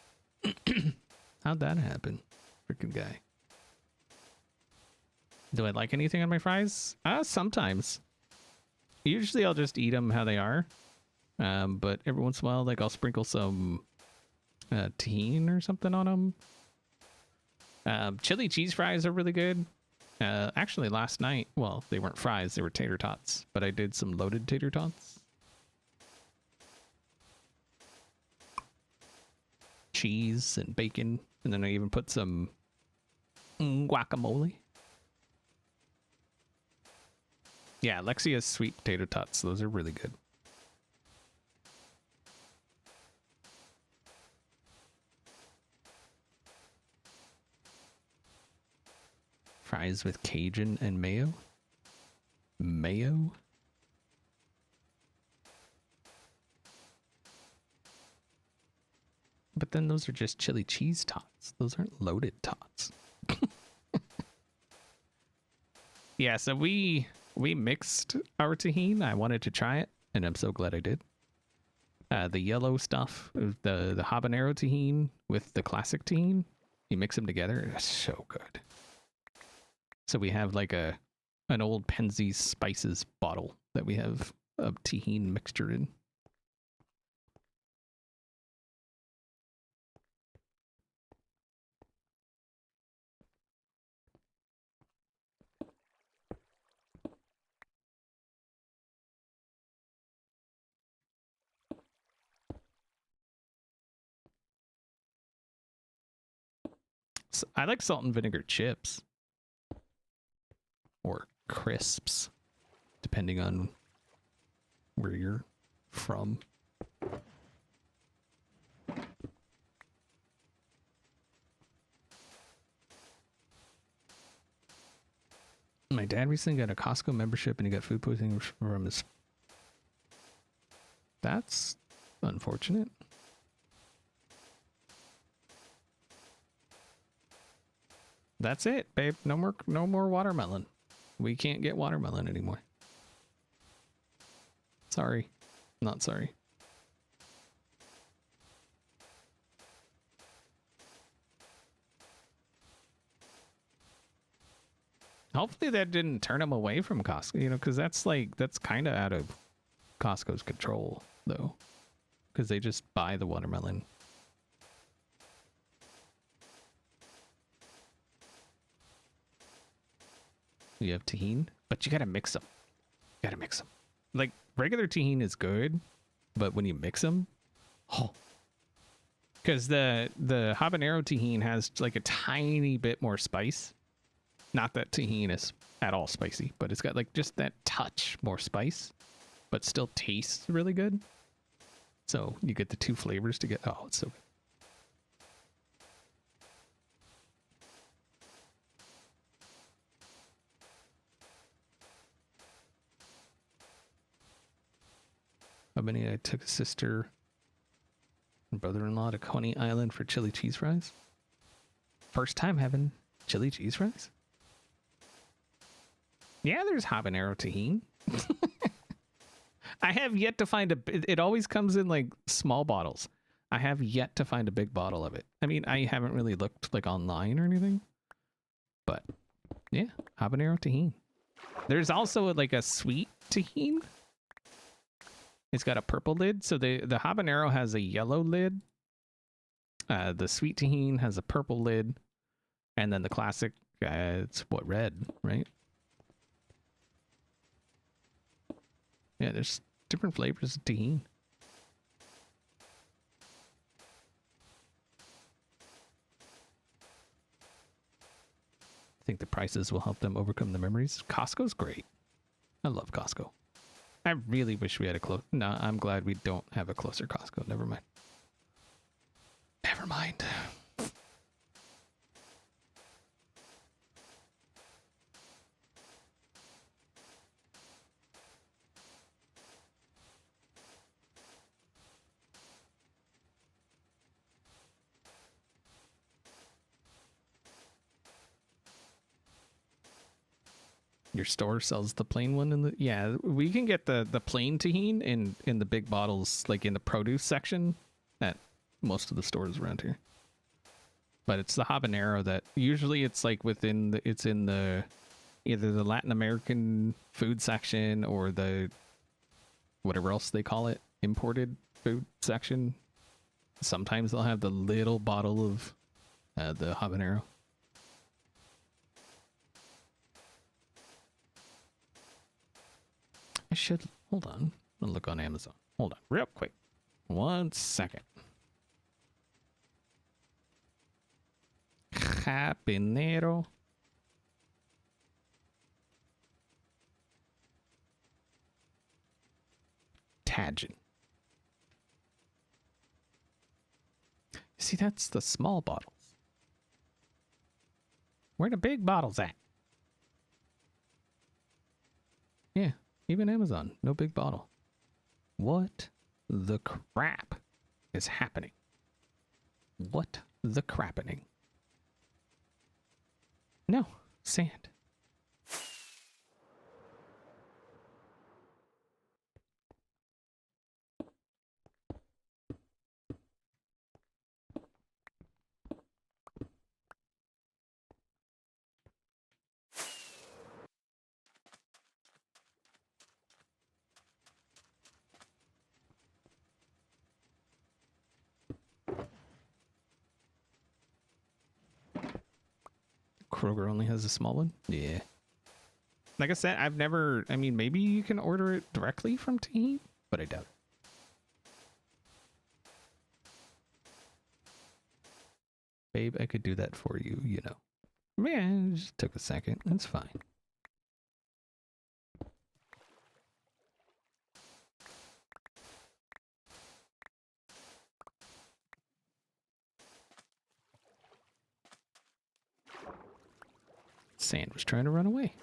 How'd that happen? Freaking guy. Do I like anything on my fries? Sometimes. Usually I'll just eat them how they are. But every once in a while, like I'll sprinkle some tahini or something on them. Chili cheese fries are really good. Actually, last night, well, they weren't fries, they were tater tots. But I did some loaded tater tots. Cheese and bacon. And then I even put some guacamole. Yeah, Lexia's sweet potato tots. Those are really good. Fries with Cajun and mayo. Mayo? But then those are just chili cheese tots. Those aren't loaded tots. Yeah, so we mixed our tahini. I wanted to try it, and I'm so glad I did. The yellow stuff, the habanero tahini with the classic tahini, you mix them together. It's so good. So we have like an old Penzeys spices bottle that we have a tahini mixture in. So I like salt and vinegar chips. Or crisps, depending on where you're from. My dad recently got a Costco membership and he got food poisoning from his... That's unfortunate. That's it, babe. No more watermelon. We can't get watermelon anymore. Sorry. Not sorry. Hopefully that didn't turn them away from Costco, you know, because that's kind of out of Costco's control, though, because they just buy the watermelon. You have tahini, but you gotta mix them. You gotta mix them. Like, regular tahini is good, but when you mix them, oh, because the habanero tahini has like a tiny bit more spice. Not that tahini is at all spicy, but it's got like just that touch more spice, but still tastes really good. So you get the two flavors to get. Oh, it's so good. I took a sister and brother-in-law to Coney Island for chili cheese fries. First time having chili cheese fries? Yeah, there's habanero tahini. I have yet to find it always comes in like small bottles. I have yet to find a big bottle of it. I mean, I haven't really looked like online or anything, but yeah, habanero tahini. There's also like a sweet tahini. It's got a purple lid. So the habanero has a yellow lid. The sweet tahini has a purple lid. And then the classic, it's what, red, right? Yeah, there's different flavors of tahini. I think the prices will help them overcome the memories. Costco's great. I love Costco. I really wish we had a close... No, I'm glad we don't have a closer Costco. Never mind. Never mind. Your store sells the plain one in the... Yeah, we can get the plain tahini in the big bottles, like in the produce section at most of the stores around here. But it's the habanero that usually it's like within the... It's in the... Either the Latin American food section or the... Whatever else they call it. Imported food section. Sometimes they'll have the little bottle of the habanero. I should... Hold on. I'm gonna look on Amazon. Hold on. Real quick. 1 second. Habanero. Tagine. See, that's the small bottles. Where the big bottles at? Yeah. Even Amazon, no big bottle. What the crap is happening? What the crappening? No, sand. Kroger only has a small one? Yeah. Like I said, I've never... I mean, maybe you can order it directly from Tahini, but I doubt it. Babe, I could do that for you, you know. Yeah, it just took a second. That's fine. Sand was trying to run away.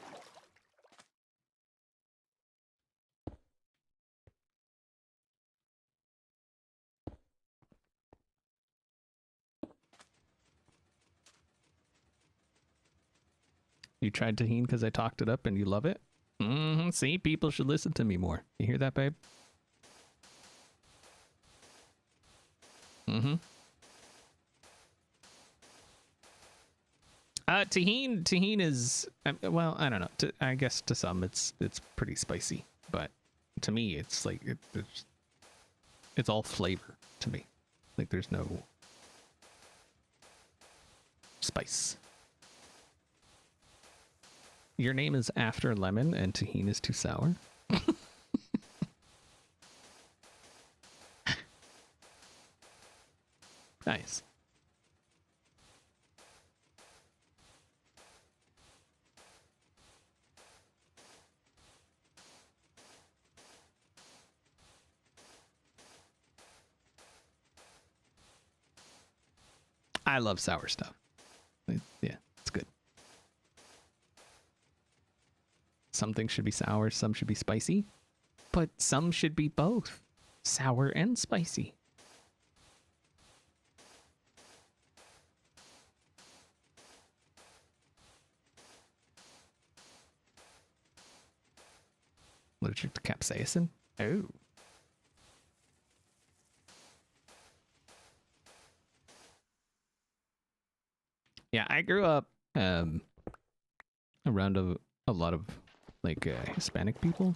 You tried tahini because I talked it up and you love it? See, people should listen to me more. You hear that, babe? Tahini is well, I don't know. I guess to some it's pretty spicy, but to me it's like it's all flavor to me. Like there's no spice. Your name is after lemon and tahini is too sour. Nice. I love sour stuff. Yeah, it's good. Some things should be sour, some should be spicy, but some should be both sour and spicy. Allergic to capsaicin? Oh. Yeah, I grew up around a lot of like Hispanic people.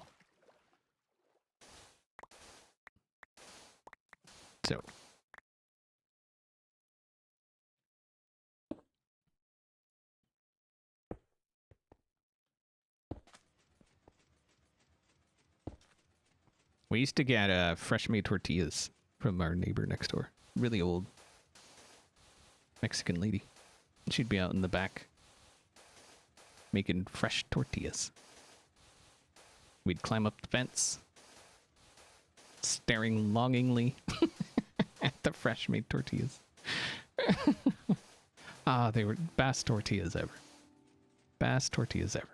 So we used to get fresh made tortillas from our neighbor next door. Really old Mexican lady. She'd be out in the back making fresh tortillas. We'd climb up the fence, staring longingly at the fresh made tortillas. Ah, they were best tortillas ever. Best tortillas ever.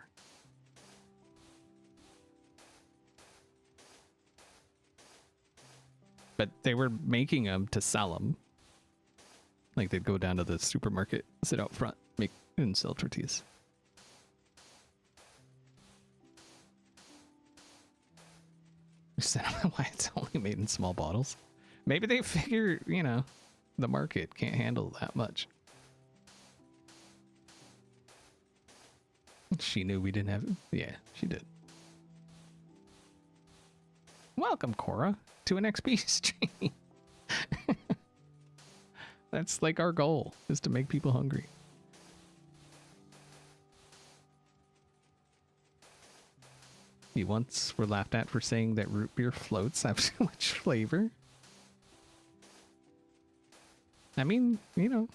But they were making them to sell them. Like they'd go down to the supermarket, sit out front, make and sell tortillas. I don't know why it's only made in small bottles. Maybe they figure, you know, the market can't handle that much. She knew we didn't have it. Yeah, she did. Welcome, Cora, to an XP stream. That's like our goal, is to make people hungry. We once were laughed at for saying that root beer floats have too much flavor. I mean, you know.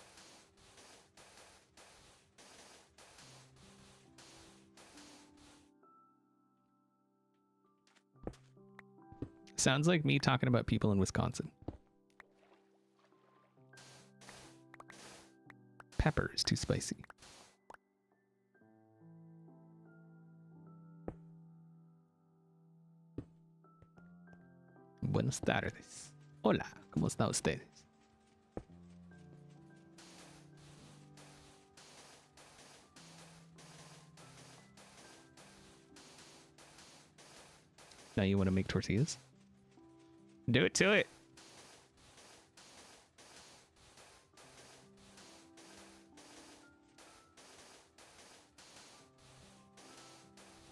Sounds like me talking about people in Wisconsin. Pepper is too spicy. Buenas tardes. Hola, ¿cómo están ustedes? Now you want to make tortillas? Do it to it.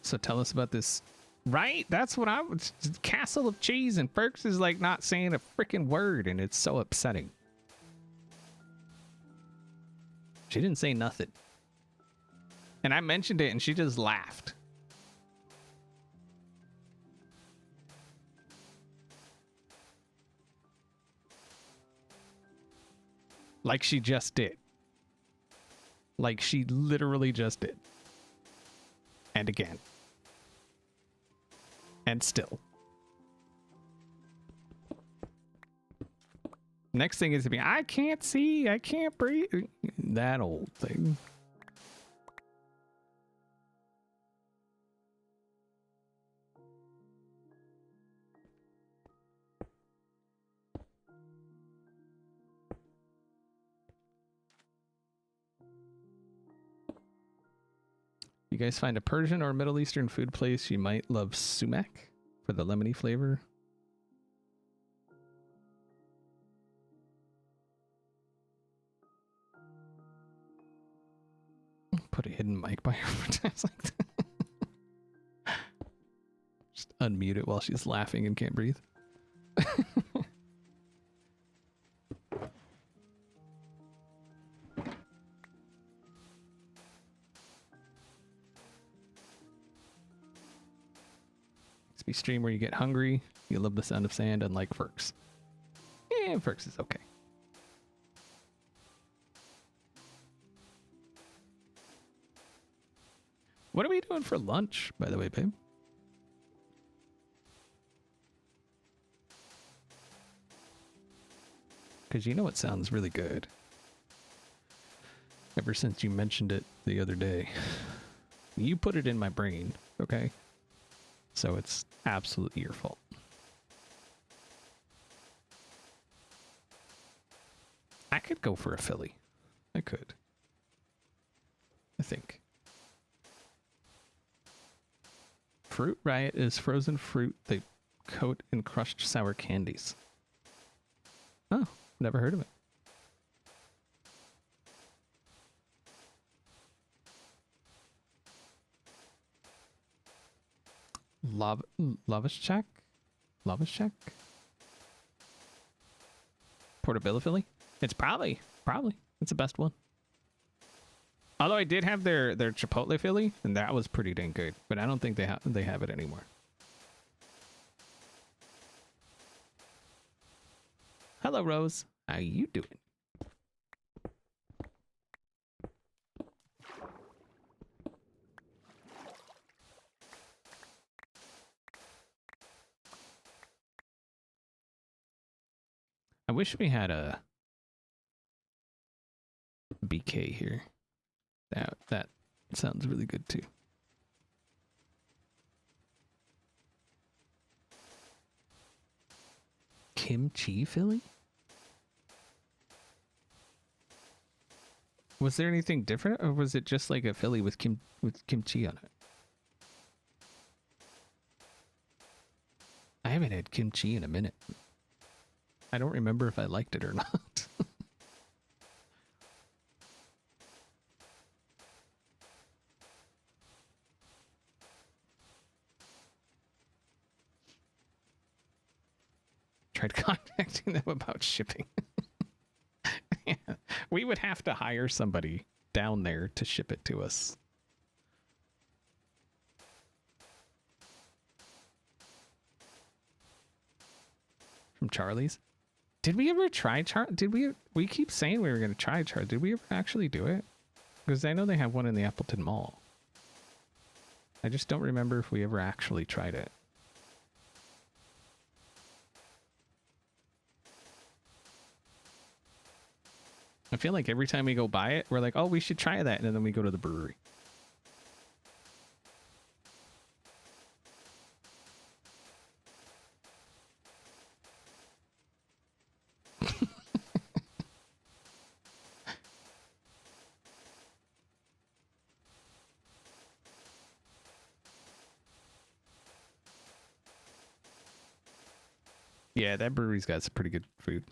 So tell us about this. Right? That's what I was. Castle of Cheese, and Ferks is like not saying a freaking word, and it's so upsetting. She didn't say nothing. And I mentioned it, and she just laughed. Like she just did. Like she literally just did. And again. And still. Next thing is to be, I can't see, I can't breathe. That old thing. You guys find a Persian or Middle Eastern food place, you might love sumac for the lemony flavor. Put a hidden mic by her for times like that. Just unmute it while she's laughing and can't breathe. XB stream where you get hungry. You love the sound of sand, unlike Ferks. Yeah, Ferks is okay. What are we doing for lunch, by the way, babe? Because you know it sounds really good. Ever since you mentioned it the other day. You put it in my brain, okay? So it's absolutely your fault. I could go for a Philly. I could. I think. Fruit Riot is frozen fruit they coat in crushed sour candies. Oh, never heard of it. Lavish check? Portobello Philly? It's probably. It's the best one. Although I did have their Chipotle Philly, and that was pretty dang good. But I don't think they have it anymore. Hello, Rose. How you doing? I wish we had a BK here. That sounds really good too. Kimchi Philly? Was there anything different, or was it just like a Philly with kimchi on it? I haven't had kimchi in a minute. I don't remember if I liked it or not. Tried contacting them about shipping. Yeah, we would have to hire somebody down there to ship it to us. From Charlie's? Did we ever try we keep saying we were going to try Charlie. Did we ever actually do it? Because I know they have one in the Appleton Mall. I just don't remember if we ever actually tried it. I feel like every time we go buy it, we're like, oh, we should try that. And then we go to the brewery. Yeah, that brewery's got some pretty good food.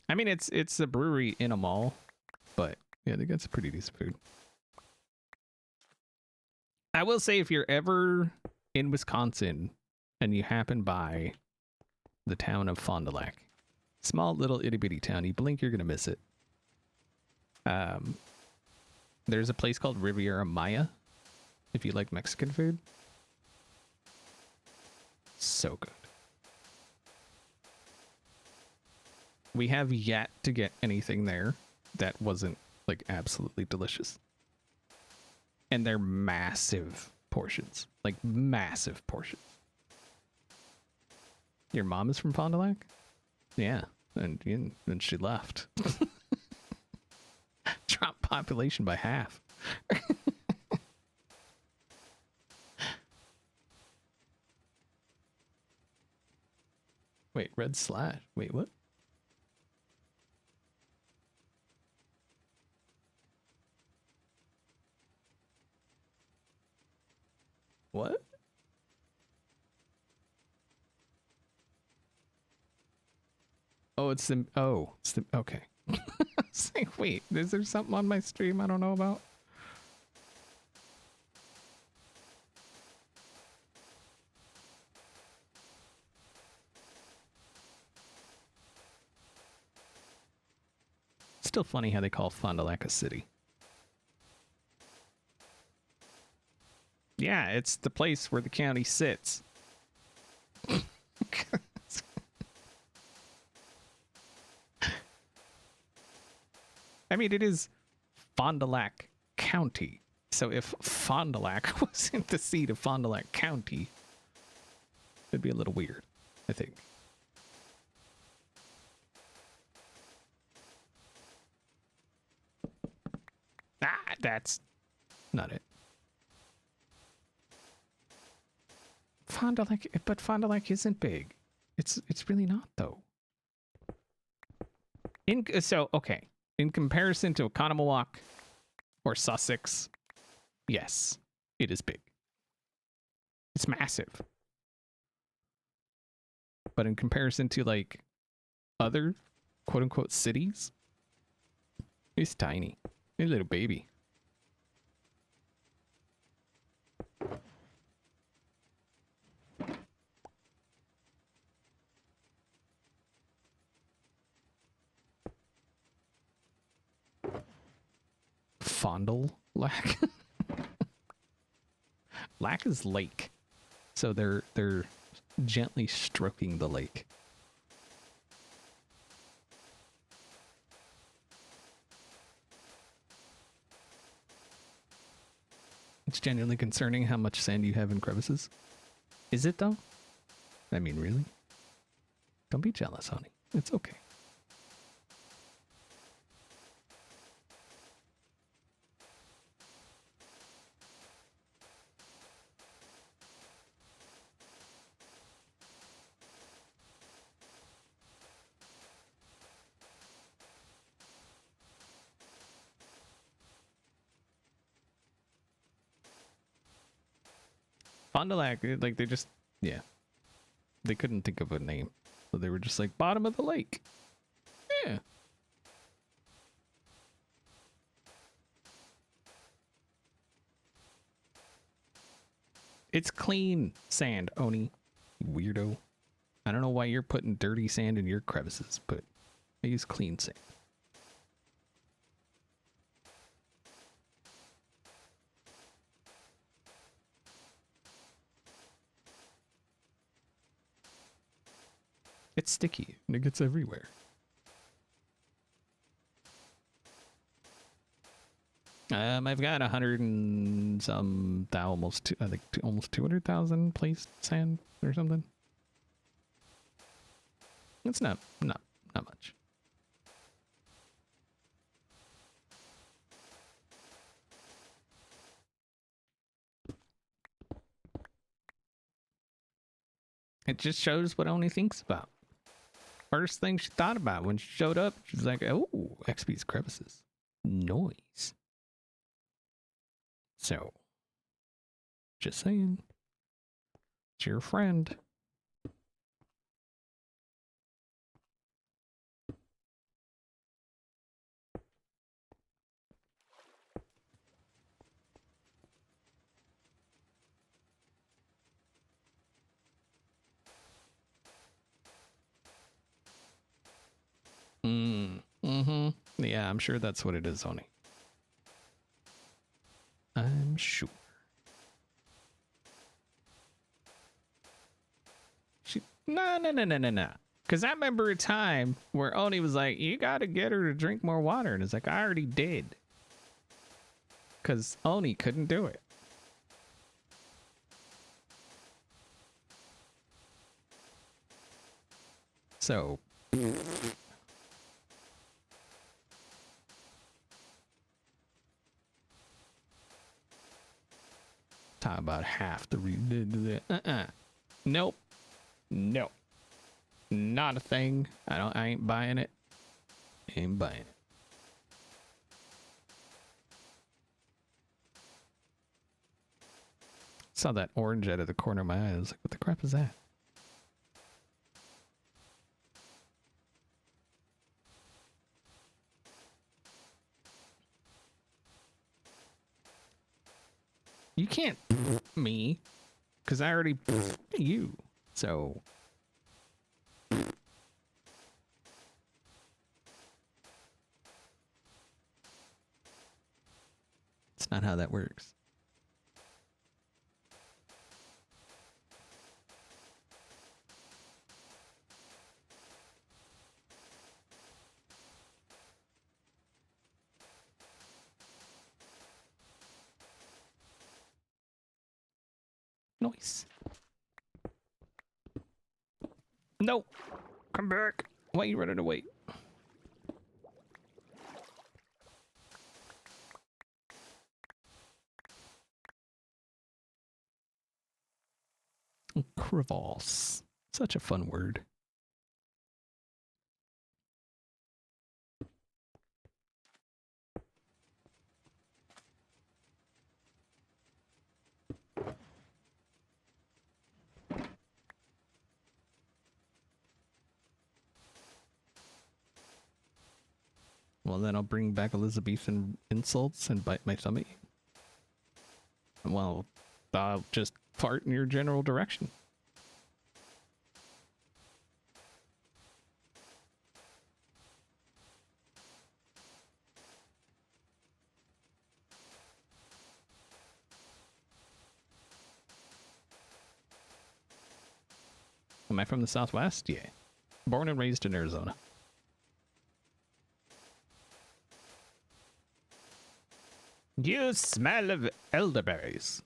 I mean, it's a brewery in a mall, but yeah, they got some pretty decent food. I will say, if you're ever in Wisconsin and you happen by the town of Fond du Lac, small little itty bitty town, you blink, you're gonna miss it. There's a place called Riviera Maya, if you like Mexican food. So good. We have yet to get anything there that wasn't like absolutely delicious. And they're massive portions, like massive portions. Your mom is from Fond du Lac? Yeah, and she left. Dropped population by half. Wait, red slash. Wait, what? Oh, it's the okay. It's like, wait, is there something on my stream I don't know about? Still funny how they call Fond du Lac a city. Yeah, it's the place where the county sits. I mean, it is Fond du Lac County. So if Fond du Lac wasn't the seat of Fond du Lac County, it'd be a little weird, I think. Ah, that's not it. Fond du Lac, but Fond du Lac isn't big. It's really not though. Okay. In comparison to Oconomowoc or Sussex, yes, it is big. It's massive. But in comparison to like other quote unquote cities, it's tiny. It's a little baby. Fondle Lac. Lac is lake. So they're gently stroking the lake. It's genuinely concerning how much sand you have in crevices. Is it though? I mean, really? Don't be jealous, honey. It's okay. Fond du Lac, like they just, yeah. They couldn't think of a name. So they were just like, bottom of the lake. Yeah. It's clean sand, Oni. You weirdo. I don't know why you're putting dirty sand in your crevices, but I use clean sand. It's sticky and it gets everywhere. I've got 100 and some, almost, I think almost 200,000 placed sand or something. It's not much. It just shows what Oni thinks about. First thing she thought about when she showed up, she's like, oh, XP's crevices. Noise. So, just saying. It's your friend. Yeah, I'm sure that's what it is, Oni. I'm sure. No. Because I remember a time where Oni was like, you got to get her to drink more water. And it's like, I already did. Because Oni couldn't do it. So. Talk about half the Nope. Nope. Not a thing. I ain't buying it. Ain't buying it. Saw that orange out of the corner of my eye. I was like, what the crap is that? You can't me, because I already you. So it's not how that works. Nice. No, come back. Why are you running away? Crevasse. Such a fun word. Well, then I'll bring back Elizabethan insults and bite my tummy. Well, I'll just fart in your general direction. Am I from the Southwest? Yeah. Born and raised in Arizona. You smell of elderberries.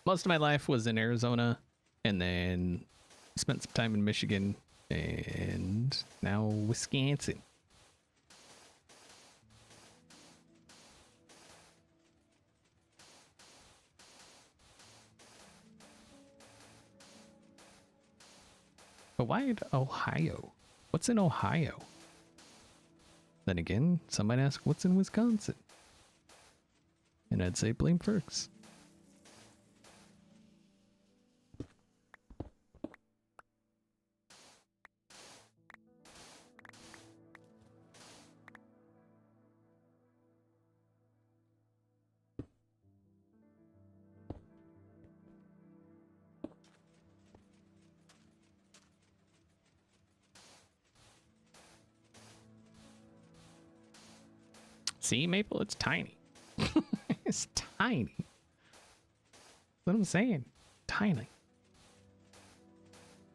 Most of my life was in Arizona, and then spent some time in Michigan, and now Wisconsin. But why Ohio? What's in Ohio? Then again, some might ask, what's in Wisconsin? And I'd say blame Ferks. See, Maple, it's tiny. It's tiny. That's what I'm saying. Tiny.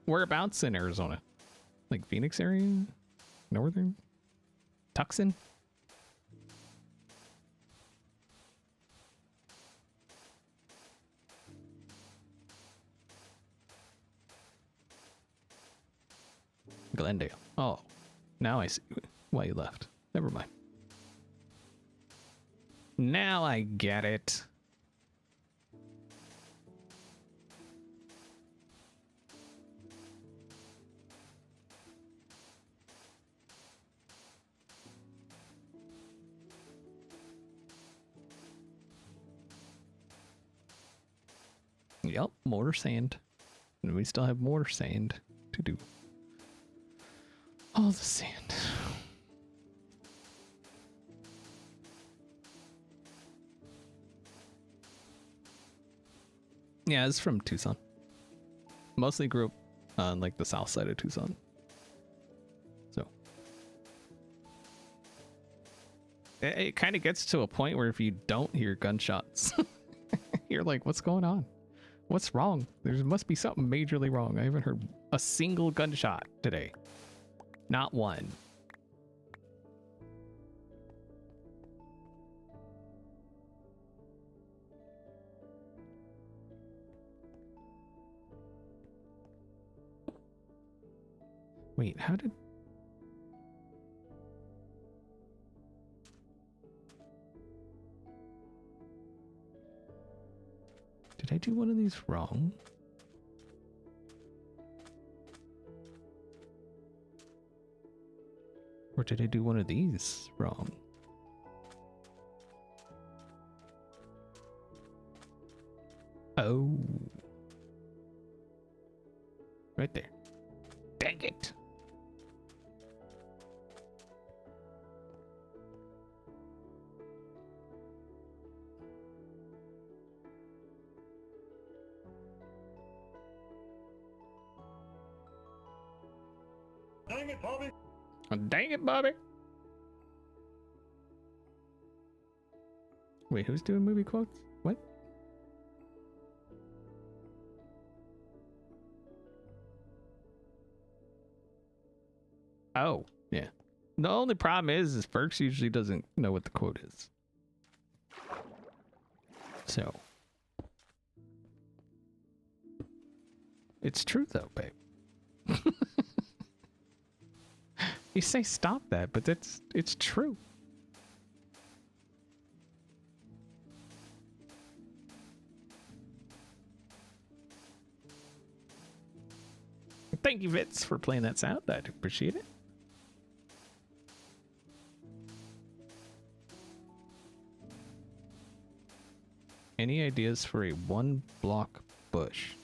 Whereabouts in Arizona? Like Phoenix area? Northern? Tucson? Glendale. Oh, now I see why you left. Never mind. Now I get it. Yep, more sand. And we still have more sand to do. All the sand. Yeah, it's from Tucson. Mostly grew up on like the south side of Tucson. So it kind of gets to a point where if you don't hear gunshots, you're like, what's going on? What's wrong? There must be something majorly wrong. I haven't heard a single gunshot today. Not one. Wait, how did... Did I do one of these wrong? Or did I do one of these wrong? Oh. Right there. Dang it. Dang it, Bobby! Oh, dang it, Bobby. Wait, who's doing movie quotes? What? Oh, yeah. The only problem is Birch usually doesn't know what the quote is. So. It's true though, babe. You say stop that, but it's true. Thank you, Vitz, for playing that sound. I appreciate it. Any ideas for a 1-block bush?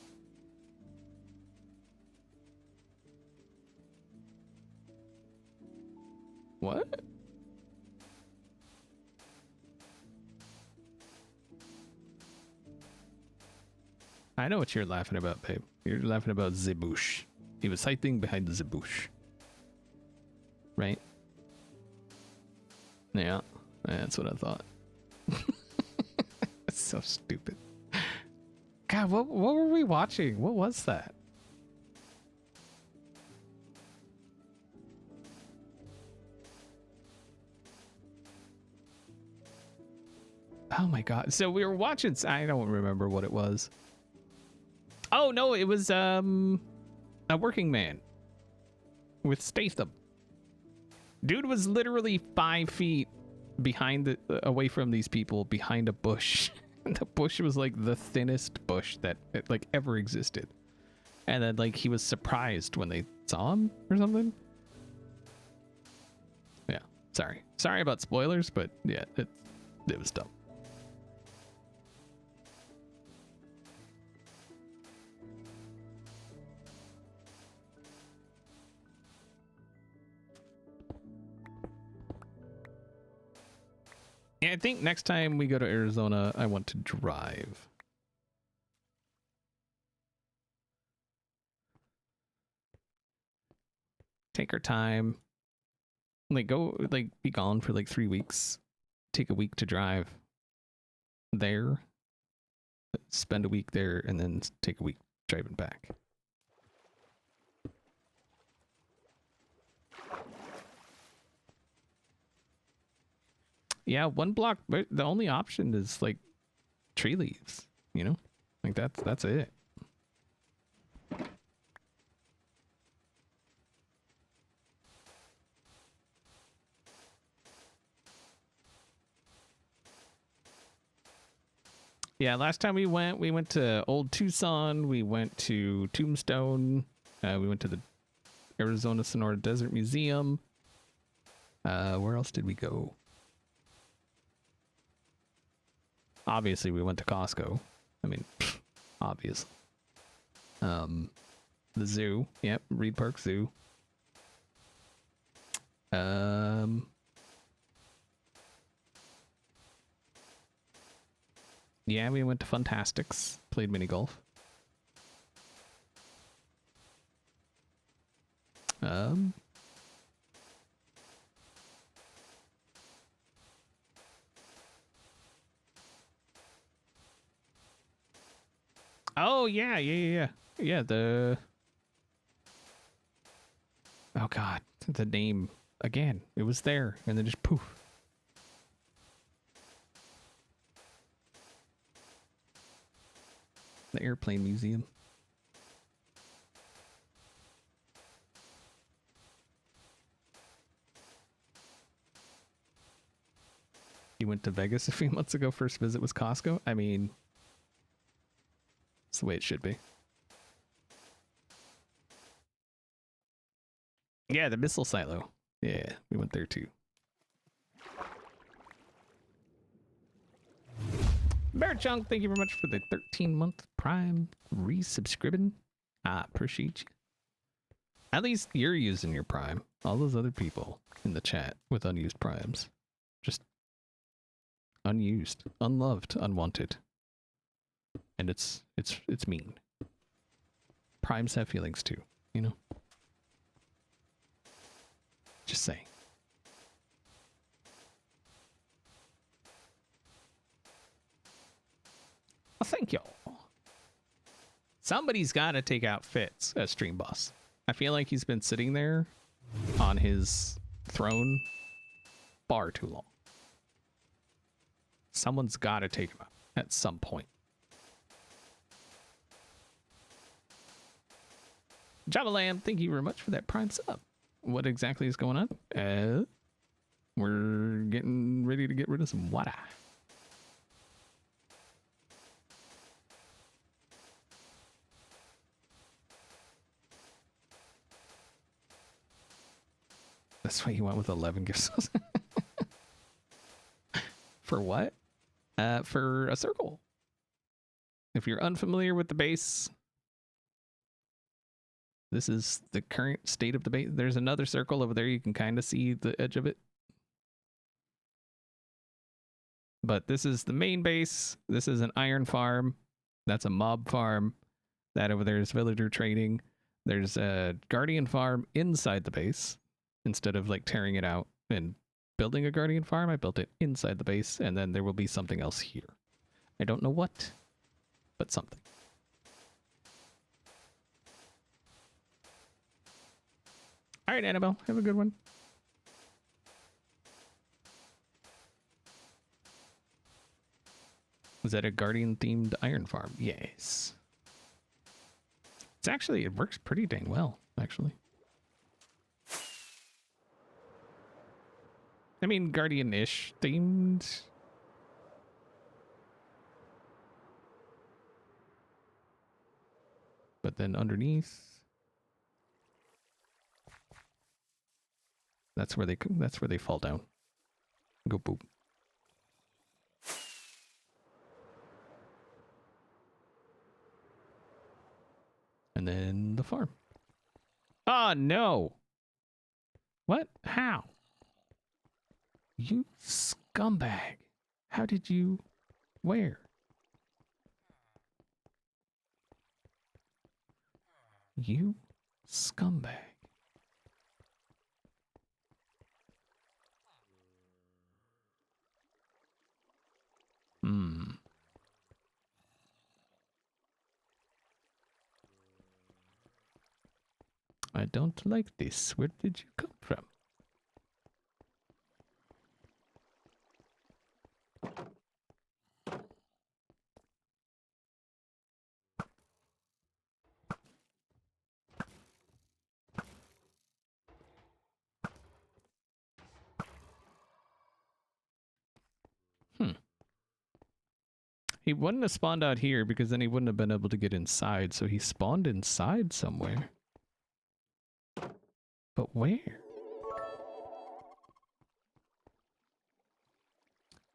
What? I know what you're laughing about, babe. You're laughing about the bush. He was hiding behind the bush. Right? Yeah, that's what I thought. That's so stupid. God, what were we watching? What was that? Oh my god. So we were watching, I don't remember what it was. Oh no, it was A Working Man with Statham. Dude was literally 5 feet behind away from these people behind a bush. And the bush was like the thinnest bush that like ever existed. And then like he was surprised when they saw him or something. Yeah, sorry about spoilers, but yeah, it was dumb. Yeah, I think next time we go to Arizona, I want to drive. Take our time. Like go, like be gone for like 3 weeks. Take a week to drive there. Spend a week there and then take a week driving back. Yeah, 1 block, but the only option is like tree leaves, you know? Like that's it. Yeah, last time we went to Old Tucson, we went to Tombstone, we went to the Arizona Sonora Desert Museum. Where else did we go? Obviously, we went to Costco. I mean, obviously. The zoo. Yep, Reed Park Zoo. Yeah, we went to Funtastics. Played mini golf. Oh yeah. Yeah, the oh god, the name again. It was there and then just poof. The Airplane Museum. You went to Vegas a few months ago. First visit was Costco. I mean, it's the way it should be. Yeah, the missile silo. Yeah, we went there too. Bear Chunk, thank you very much for the 13-month Prime resubscribing. I appreciate you. At least you're using your prime. All those other people in the chat with unused primes. Just unused, unloved, unwanted. And it's mean. Primes have feelings too, you know? Just saying. Well, thank y'all. Somebody's got to take out Fitz as stream boss. I feel like he's been sitting there on his throne far too long. Someone's got to take him out at some point. Java Lamb, thank you very much for that prime sub. What exactly is going on? We're getting ready to get rid of some water. That's why you went with 11 gifts. For what? For a circle. If you're unfamiliar with the base, this is the current state of the base. There's another circle over there. You can kind of see the edge of it. But this is the main base. This is an iron farm. That's a mob farm. That over there is villager trading. There's a guardian farm inside the base. Instead of like tearing it out and building a guardian farm, I built it inside the base, and then there will be something else here. I don't know what, but something. All right, Annabelle, have a good one. Is that a guardian-themed iron farm? Yes. It's actually, it works pretty dang well, actually. I mean, Guardian-ish themed. But then underneath, that's where they fall down. Go boop. And then the farm. Oh no. What? How? You scumbag. How did you... Where? You scumbag. I don't like this. Where did you come from? He wouldn't have spawned out here because then he wouldn't have been able to get inside, so he spawned inside somewhere. But where?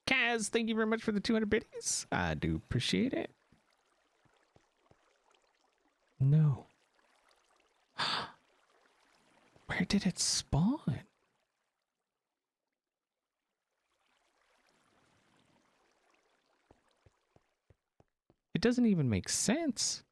Kaz, thank you very much for the 200 biddies. I do appreciate it. No. Where did it spawn? It doesn't even make sense.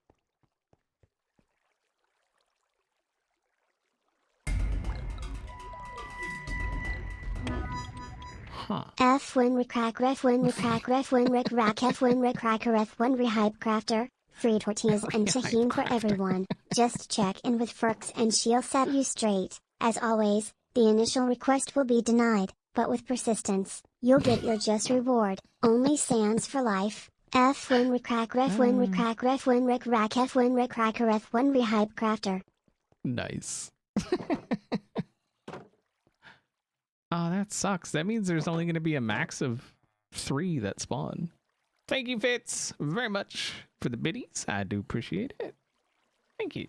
Huh. F when recrack ref when recrack ref when rec rack F when recracker ref when rehype crafter. Free tortillas and tahine for everyone. Just check in with Ferks and she'll set you straight. As always, the initial request will be denied, but with persistence, you'll get your just reward. Only sans for life. F when recrack ref when recrack ref when rec rack F when recracker ref when rehype crafter. Nice. Oh, that sucks. That means there's only going to be a max of 3 that spawn. Thank you, Fitz, very much for the biddies. I do appreciate it. Thank you.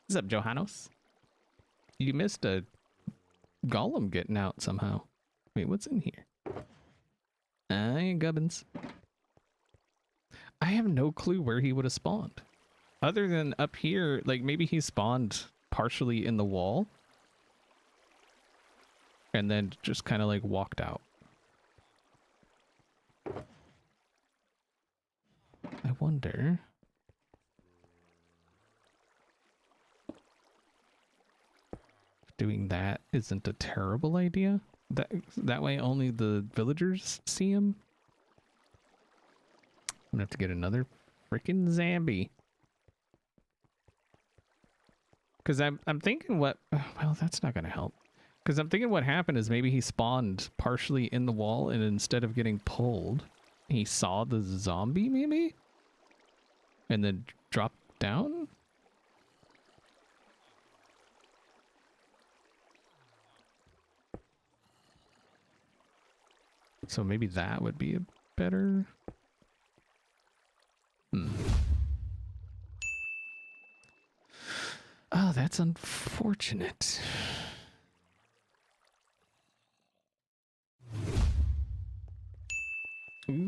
What's up, Johannes? You missed a golem getting out somehow. Wait, what's in here? Gubbins. I have no clue where he would have spawned. Other than up here, like maybe he spawned partially in the wall. And then just kind of like walked out. I wonder. If doing that isn't a terrible idea. That way only the villagers see him. I'm gonna have to get another freaking zombie. Because I'm thinking what... Well, that's not gonna help. Because I'm thinking what happened is maybe he spawned partially in the wall, and instead of getting pulled, he saw the zombie, maybe? And then dropped down? So maybe that would be a better... Oh, that's unfortunate.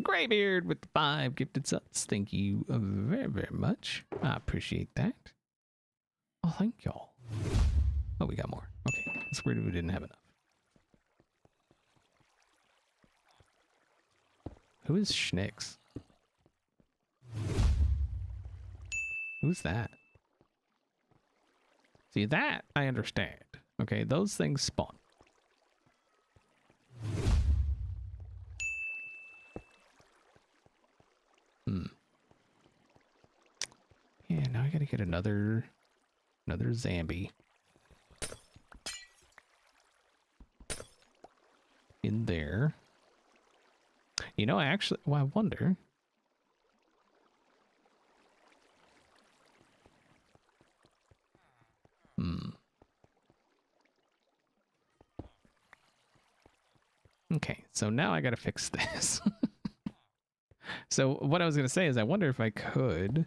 Graybeard with the 5 gifted subs. Thank you very, very much. I appreciate that. Oh, thank y'all. Oh, we got more. Okay, that's weird we didn't have enough. Who is Schnicks? Who's that? See, that I understand. Okay, those things spawn. Yeah, now I gotta get another zombie. In there. You know, well, I wonder. Okay, so now I gotta fix this. So what I was gonna say is I wonder if I could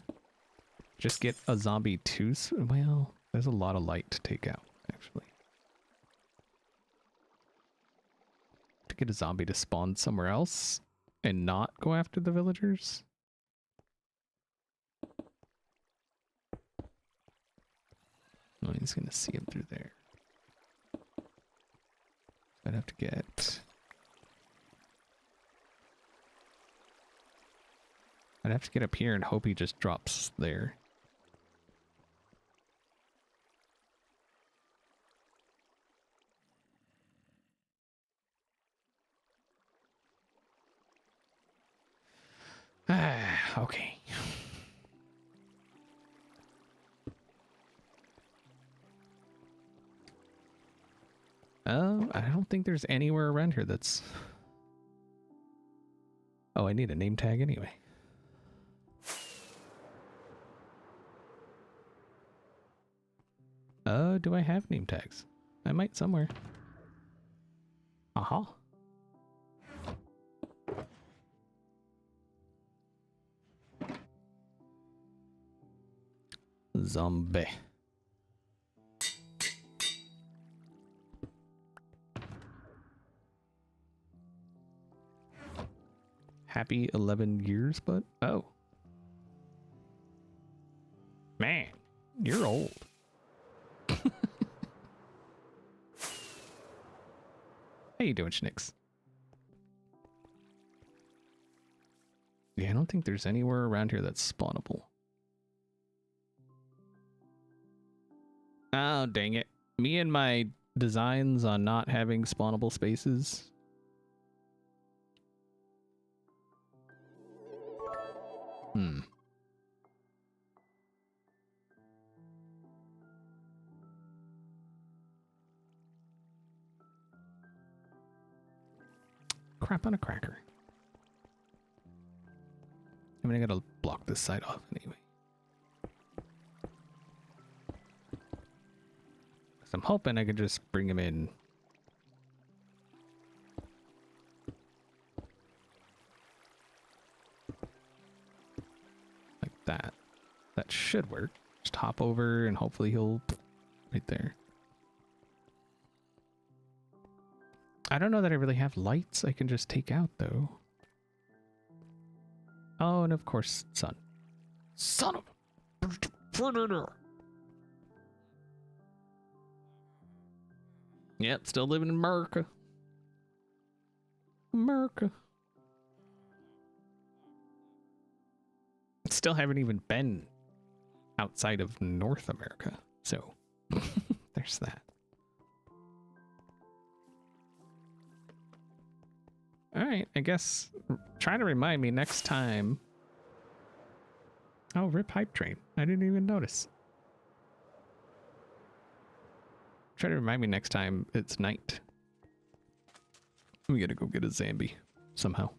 just get a zombie too. Well, there's a lot of light to take out, actually. To get a zombie to spawn somewhere else and not go after the villagers. Oh, he's gonna see him through there. I'd have to get... I'd have to get up here and hope he just drops there. Okay. I don't think there's anywhere around here that's... Oh, I need a name tag anyway. Do I have name tags? I might somewhere. Aha. Zombie. Happy 11 years, but oh. Man, you're old. How you doing, Schnicks? Yeah, I don't think there's anywhere around here that's spawnable. Oh, dang it. Me and my designs on not having spawnable spaces. Crap on a cracker. I mean, I gotta block this side off anyway. Because I'm hoping I could just bring him in. Like that. That should work. Just hop over and hopefully he'll... Right there. I don't know that I really have lights I can just take out, though. Oh, and of course, sun. Son of a... Yep, still living in America. America. Still haven't even been outside of North America, so there's that. All right, I guess try to remind me next time. Oh, rip hype train. I didn't even notice. Try to remind me next time it's night. We gotta go get a Zambi somehow.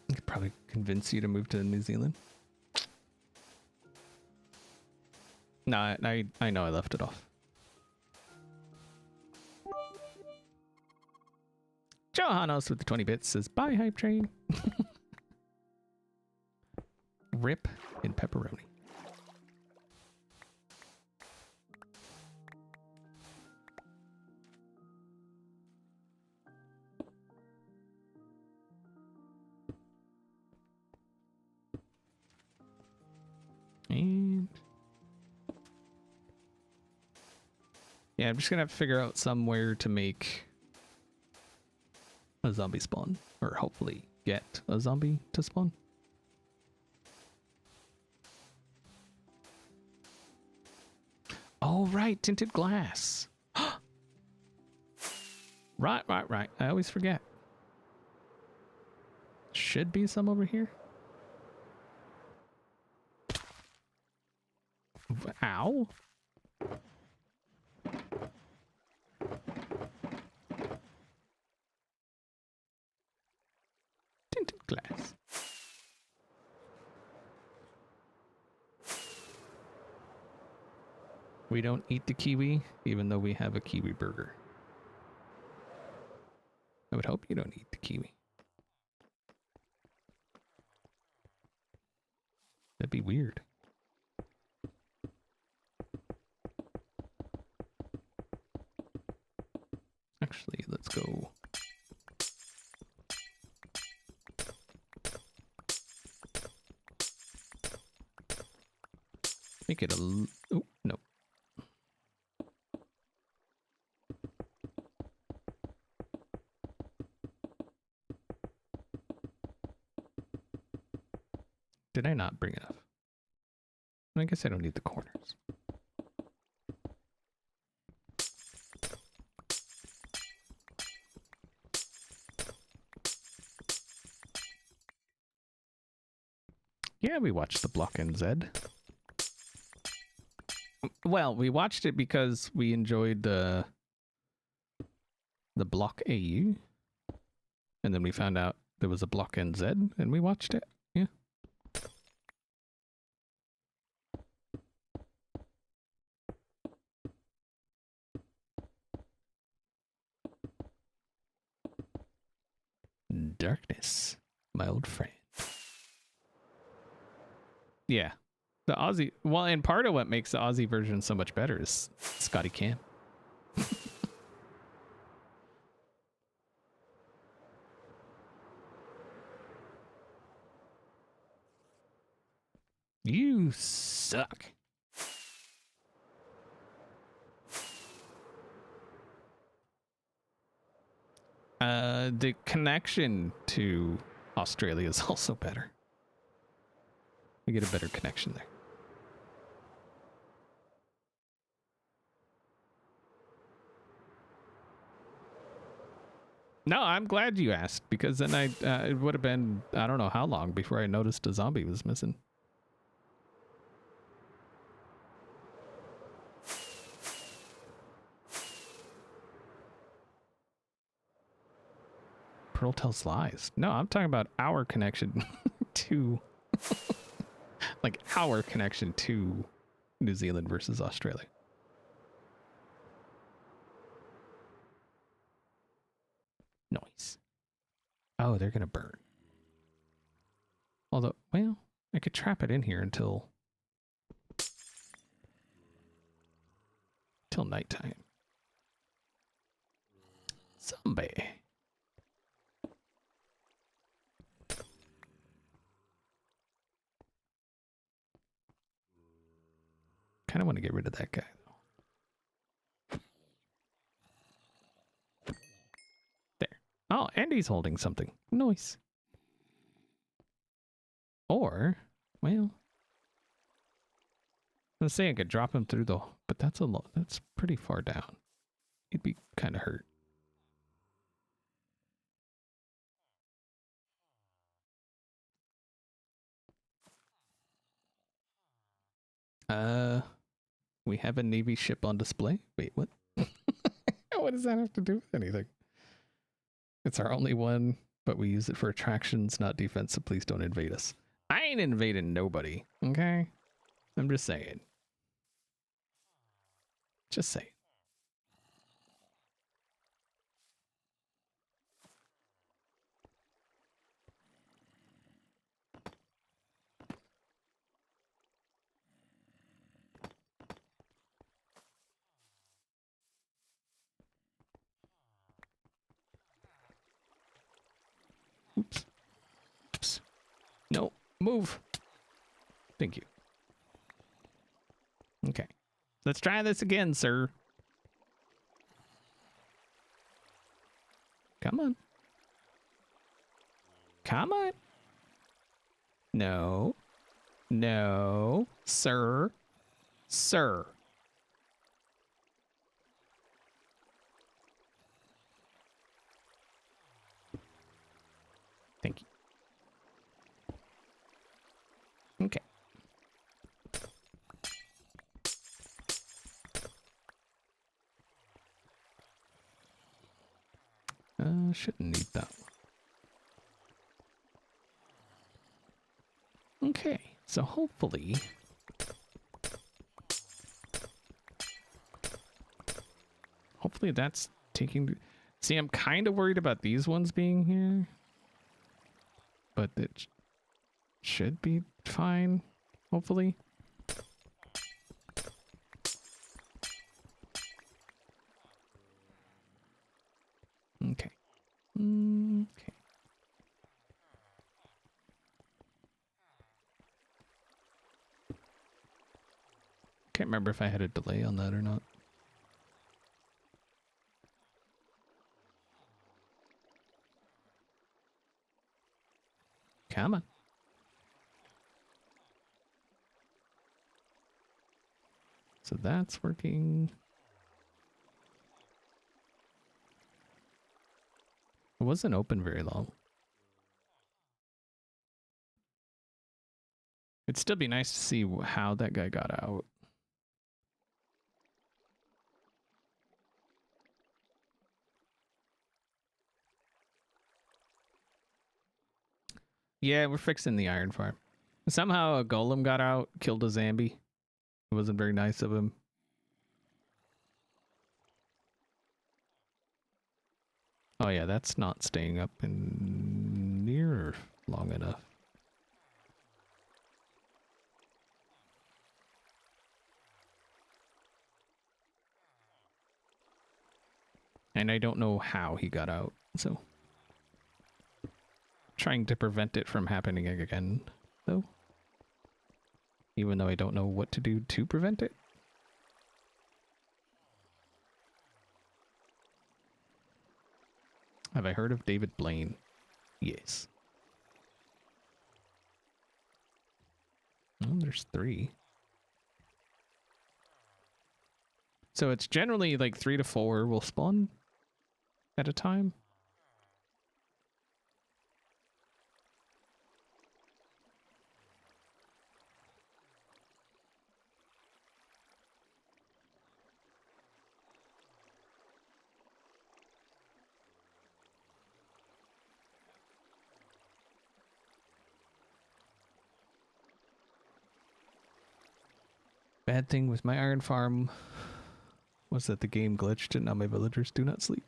I could probably convince you to move to New Zealand. No, I know I left it off. Johannes with the 20 bits says, bye, hype train. Rip in pepperoni. And yeah, I'm just gonna have to figure out somewhere to make a zombie spawn, or hopefully get a zombie to spawn. Oh, right, tinted glass. Right. I always forget. Should be some over here. Ow. Tinted glass. We don't eat the kiwi, even though we have a kiwi burger. I would hope you don't eat the kiwi. That'd be weird. Actually, let's go. Make it a... Oh, no. Did I not bring enough? I guess I don't need the corners. Yeah, we watched the Block NZ. Well, we watched it because we enjoyed the Block AU. And then we found out there was a Block NZ and we watched it. Yeah. Darkness, my old friend. Yeah. The Aussie, well, and part of what makes the Aussie version so much better is Scotty Cam. You suck. The connection to Australia is also better. We get a better connection there. No, I'm glad you asked, because then it would have been, I don't know how long before I noticed a zombie was missing. Pearl tells lies. No, I'm talking about our connection to, like our connection to New Zealand versus Australia. Noise. Oh, they're gonna burn. Although, well, I could trap it in here until nighttime. Zombie. Kind of want to get rid of that guy. There. Oh, and he's holding something. Nice. Or, well, I was saying I could drop him through the, but that's a lot. That's pretty far down. He'd be kind of hurt. We have a Navy ship on display. Wait, what? What does that have to do with anything? It's our only one, but we use it for attractions, not defense, so please don't invade us. I ain't invading nobody, okay? I'm just saying. Just saying. Oops. Oops. No, move. Thank you. Okay. Let's try this again, sir. Come on. Come on. No. No. Sir. Sir. Thank you. Okay. Shouldn't need that one. Okay, so hopefully that's taking. See, I'm kind of worried about these ones being here, but it should be fine. Hopefully. Okay. Okay. Can't remember if I had a delay on that or not. Come on. So that's working. It wasn't open very long. It'd still be nice to see how that guy got out. Yeah, we're fixing the iron farm. Somehow a golem got out, killed a zombie. It wasn't very nice of him. Oh yeah, that's not staying up in near long enough. And I don't know how he got out, so trying to prevent it from happening again, though. Even though I don't know what to do to prevent it. Have I heard of David Blaine? Yes. Oh, there's 3. So it's generally like 3 to 4 will spawn at a time. Bad thing with my iron farm was that the game glitched and now my villagers do not sleep.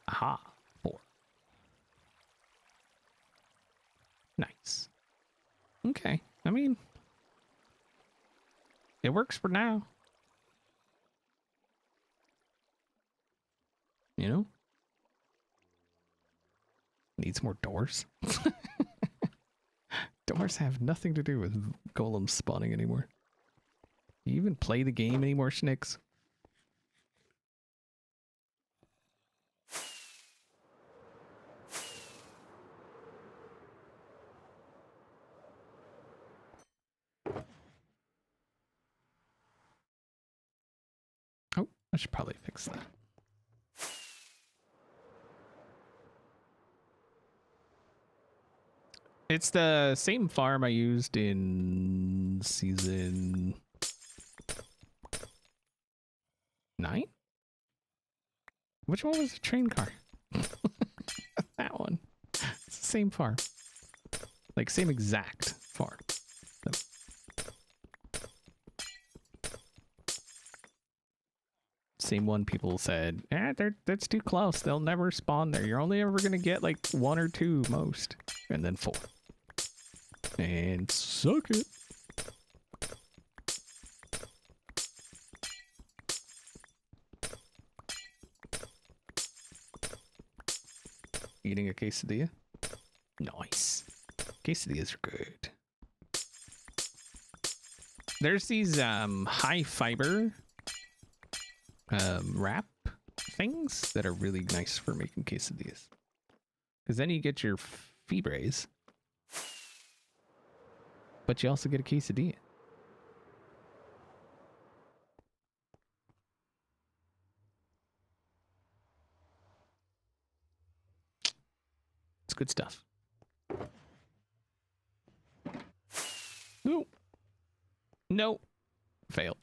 Aha, 4. Nice. Okay, I mean, it works for now. You know? Needs more doors. Doors have nothing to do with golems spawning anymore. You even play the game anymore, Schnicks? Oh, I should probably fix that. It's the same farm I used in season 9? Which one was the train car? That one. It's the same farm. Like, same exact farm. So. Same one people said, that's too close. They'll never spawn there. You're only ever going to get like 1 or 2 most. And then 4. And suck it. Eating a quesadilla? Nice. Quesadillas are good. There's these high fiber wrap things that are really nice for making quesadillas. Because then you get your fibres, but you also get a quesadilla. It's good stuff. No. No. Failed.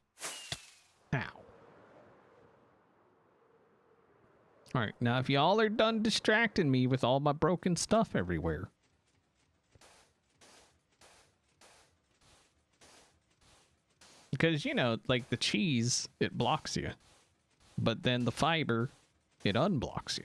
Ow. Alright, now if y'all are done distracting me with all my broken stuff everywhere. Because, you know, like the cheese, it blocks you. But then the fiber, it unblocks you.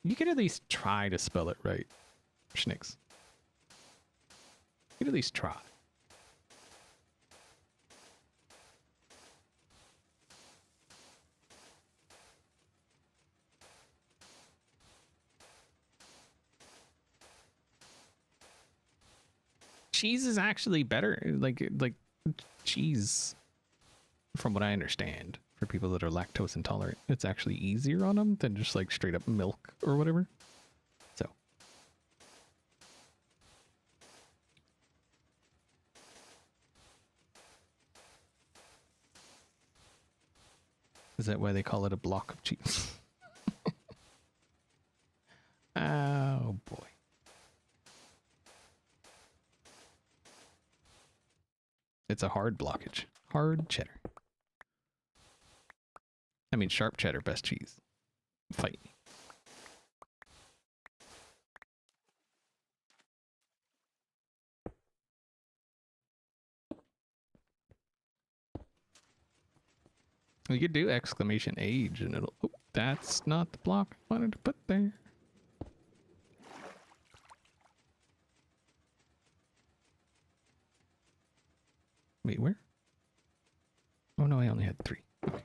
You could at least try to spell it right, Schnicks. You could at least try. Cheese is actually better, like cheese, from what I understand, for people that are lactose intolerant, it's actually easier on them than just like straight up milk or whatever. So. Is that why they call it a block of cheese? Oh boy. It's a hard blockage. Hard cheddar. I mean, sharp cheddar, best cheese. Fight me. You could do exclamation age and it'll... Oh, that's not the block I wanted to put there. Wait, where? Oh no, I only had 3. Okay.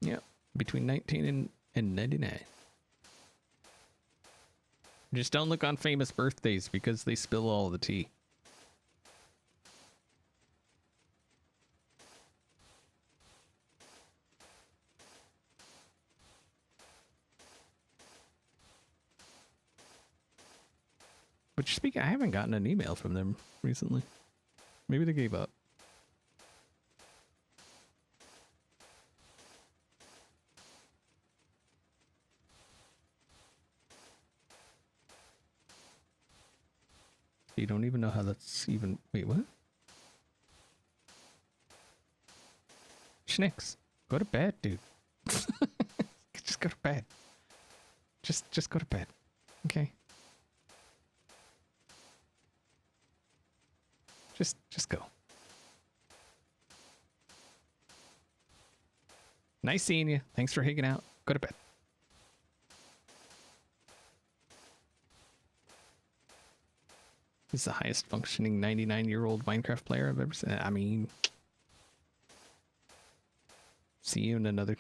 Yep, between 19 and 99. Just don't look on famous birthdays because they spill all the tea. But speaking, I haven't gotten an email from them recently. Maybe they gave up. You don't even know how that's even... Wait, what? Schnicks, go to bed, dude. Just go to bed. Just go to bed. Okay. Just go. Nice seeing you. Thanks for hanging out. Go to bed. He's the highest functioning 99-year-old Minecraft player I've ever seen. I mean, see you in another.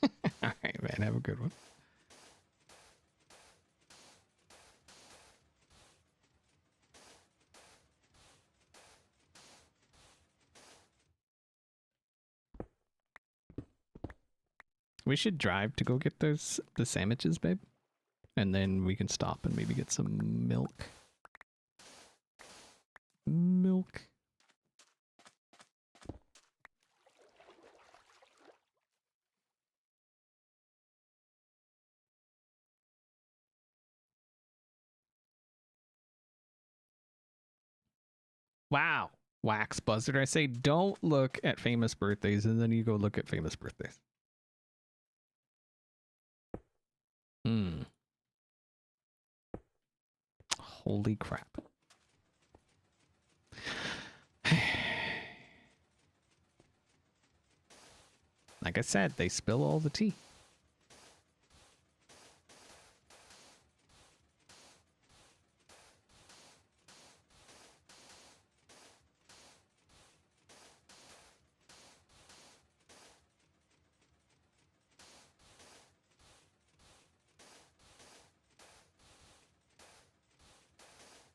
All right, man. Have a good one. We should drive to go get the sandwiches, babe. And then we can stop and maybe get some milk. Milk. Wow. Wax buzzard. I say don't look at famous birthdays and then you go look at famous birthdays. Hmm. Holy crap. Like I said, they spill all the tea.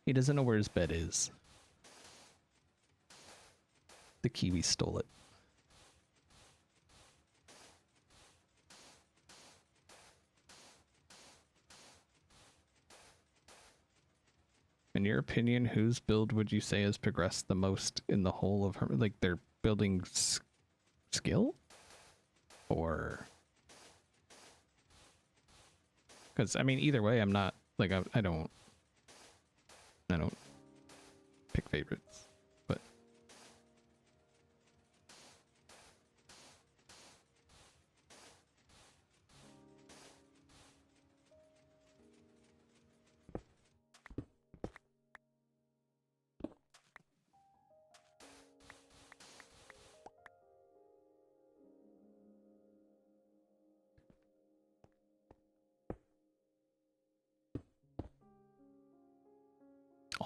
He doesn't know where his bed is. The Kiwi stole it. In your opinion, whose build would you say has progressed the most in the whole of Hermit? Like their building skill? Or... Because, I mean, either way, I'm not... Like, I don't pick favorites. But...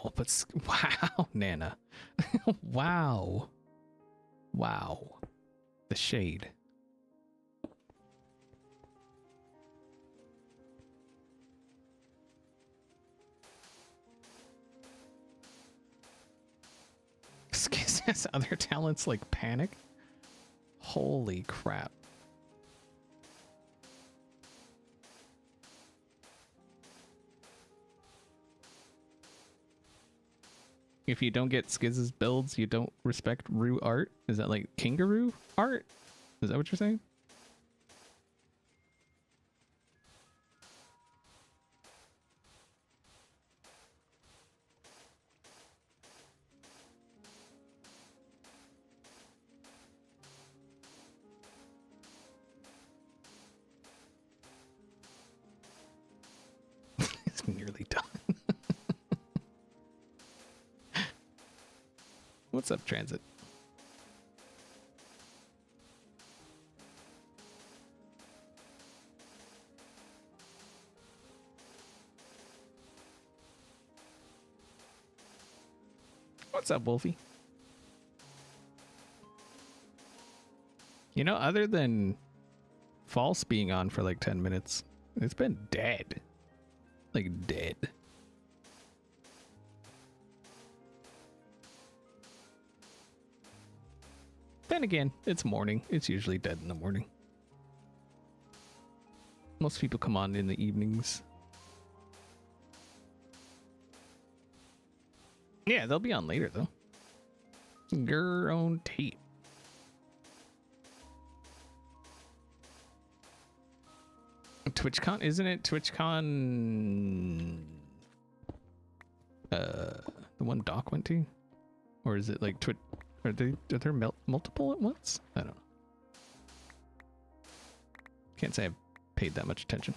Oh, but wow, Nana. Wow. Wow. The shade. Skizz has other talents like panic. Holy crap. If you don't get Skizz's builds, you don't respect Roo art? Is that like kangaroo art? Is that what you're saying? It's nearly done. What's up, Transit? What's up, Wolfie? You know, other than False being on for like 10 minutes, it's been dead. Like, dead. Then again, it's morning. It's usually dead in the morning. Most people come on in the evenings. Yeah, they'll be on later, though. Your own tape. TwitchCon, isn't it? TwitchCon... the one Doc went to? Or is it like Twitch... Are there multiple at once? I don't know. Can't say I've paid that much attention.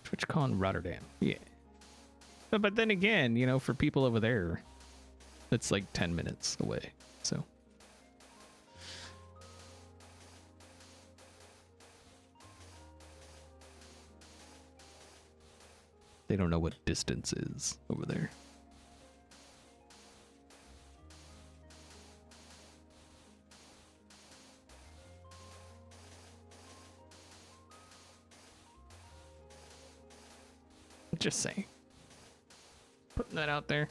TwitchCon Rotterdam. Yeah. But then again, you know, for people over there, it's like 10 minutes away. So. They don't know what distance is over there. Just saying. Putting that out there.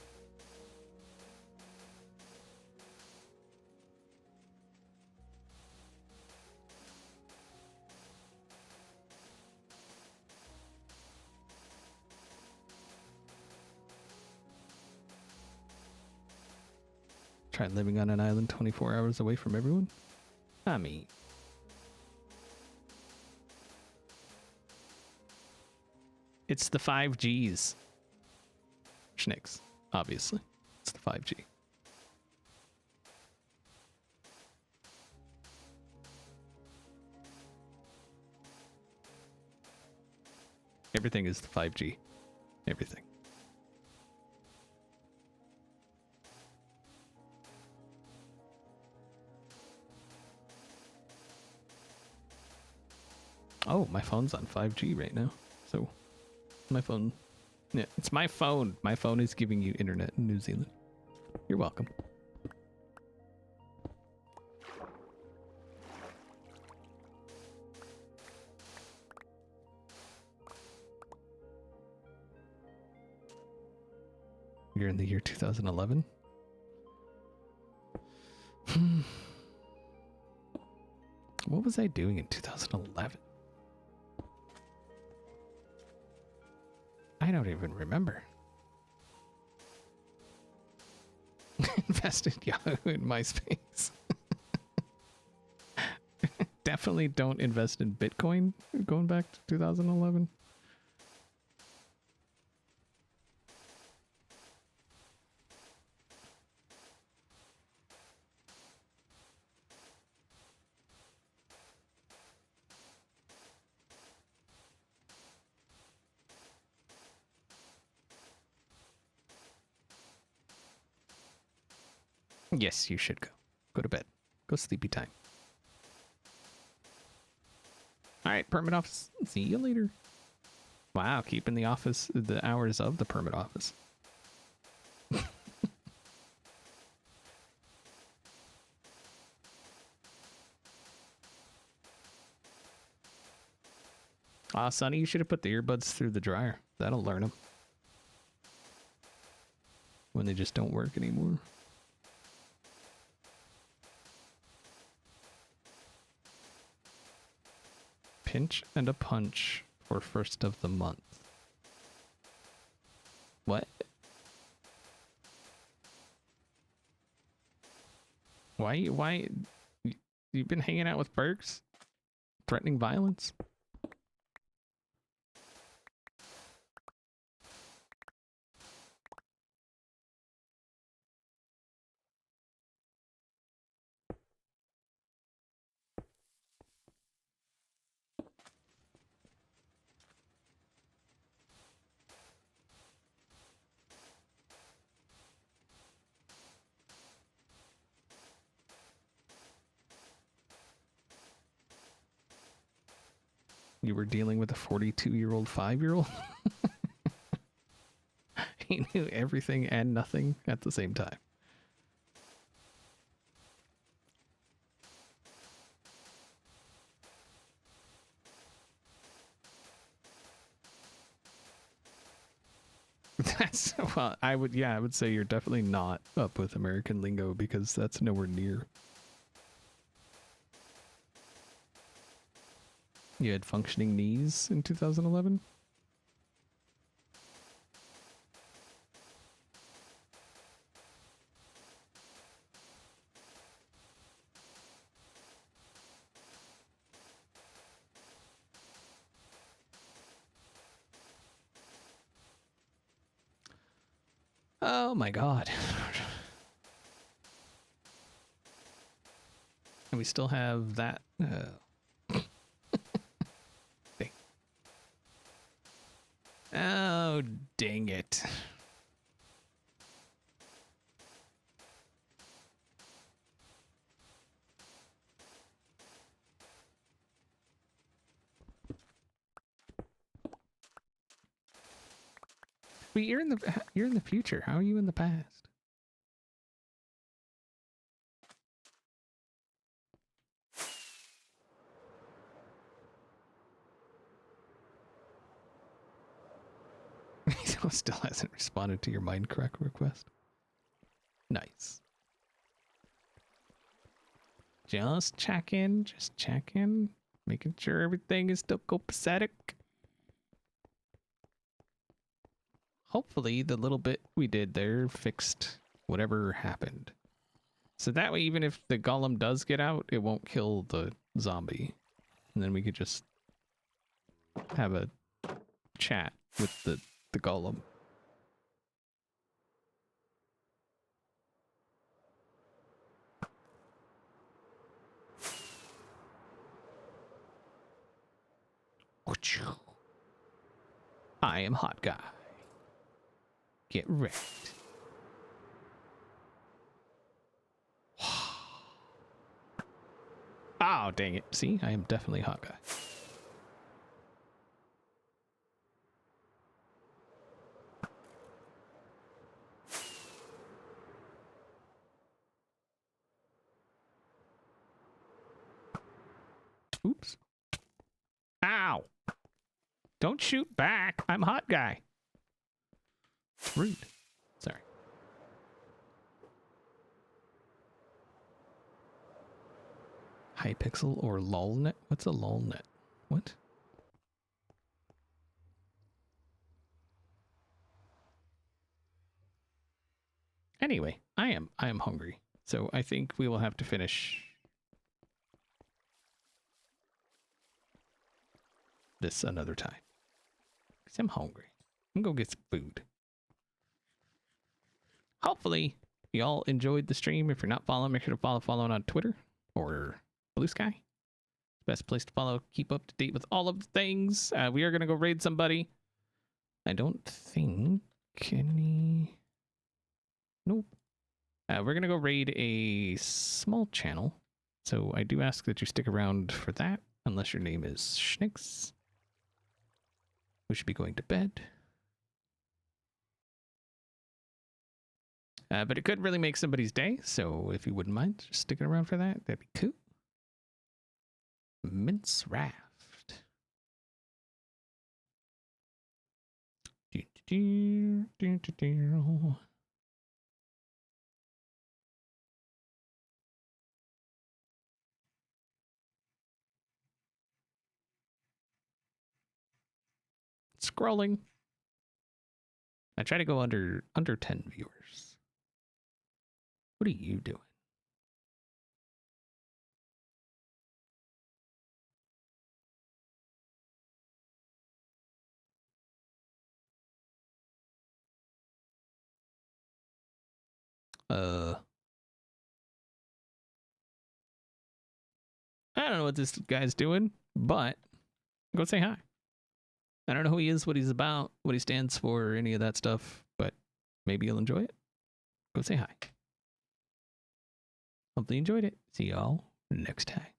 Try living on an island 24 hours away from everyone? I mean, it's the 5Gs. Schnicks, obviously. It's the 5G. Everything is the 5G. Everything. Oh, my phone's on 5G right now. So, my phone... Yeah, it's my phone. My phone is giving you internet in New Zealand. You're welcome. You're in the year 2011? What was I doing in 2011? I don't even remember. Invested Yahoo in MySpace. Definitely don't invest in Bitcoin going back to 2011. Yes, you should go. Go to bed. Go sleepy time. All right, permit office. See you later. Wow, keeping the office, the hours of the permit office. Ah, Sonny, you should have put the earbuds through the dryer. That'll learn them. When they just don't work anymore. Pinch and a punch for first of the month. What? Why you've been hanging out with Birch? Threatening violence? You were dealing with a 42-year-old 5-year-old? He knew everything and nothing at the same time. That's, well, I would say you're definitely not up with American lingo because that's nowhere near. You had functioning knees in 2011? Oh my god. And we still have that. Thing. Oh, dang it. But you're in the future. How are you in the past? He still hasn't responded to your Minecraft request. Nice. Just checking, making sure everything is still copacetic. Hopefully the little bit we did there fixed whatever happened. So that way, even if the golem does get out, it won't kill the zombie. And then we could just have a chat with the golem. I am hot guy. Get wrecked. Oh, dang it. See, I am definitely hot guy. Oops. Ow. Don't shoot back. I'm hot guy. Rude. Sorry. Hypixel or lolnet? What's a lolnet? What? Anyway, I am hungry. So I think we will have to finish this another time. Because I'm hungry. I'm gonna go get some food. Hopefully, y'all enjoyed the stream. If you're not following, make sure to follow on Twitter or Blue Sky. Best place to follow. Keep up to date with all of the things. We are gonna go raid somebody. I don't think any... Nope. We're gonna go raid a small channel. So I do ask that you stick around for that, unless your name is Schnix. We should be going to bed. But it could really make somebody's day, so if you wouldn't mind just sticking around for that, that'd be cool. Mince Raft. Scrolling. I try to go under 10 viewers. What are you doing? I don't know what this guy's doing, but go say hi. I don't know who he is, what he's about, what he stands for, or any of that stuff, but maybe you'll enjoy it. Go say hi. Hopefully you enjoyed it. See y'all next time.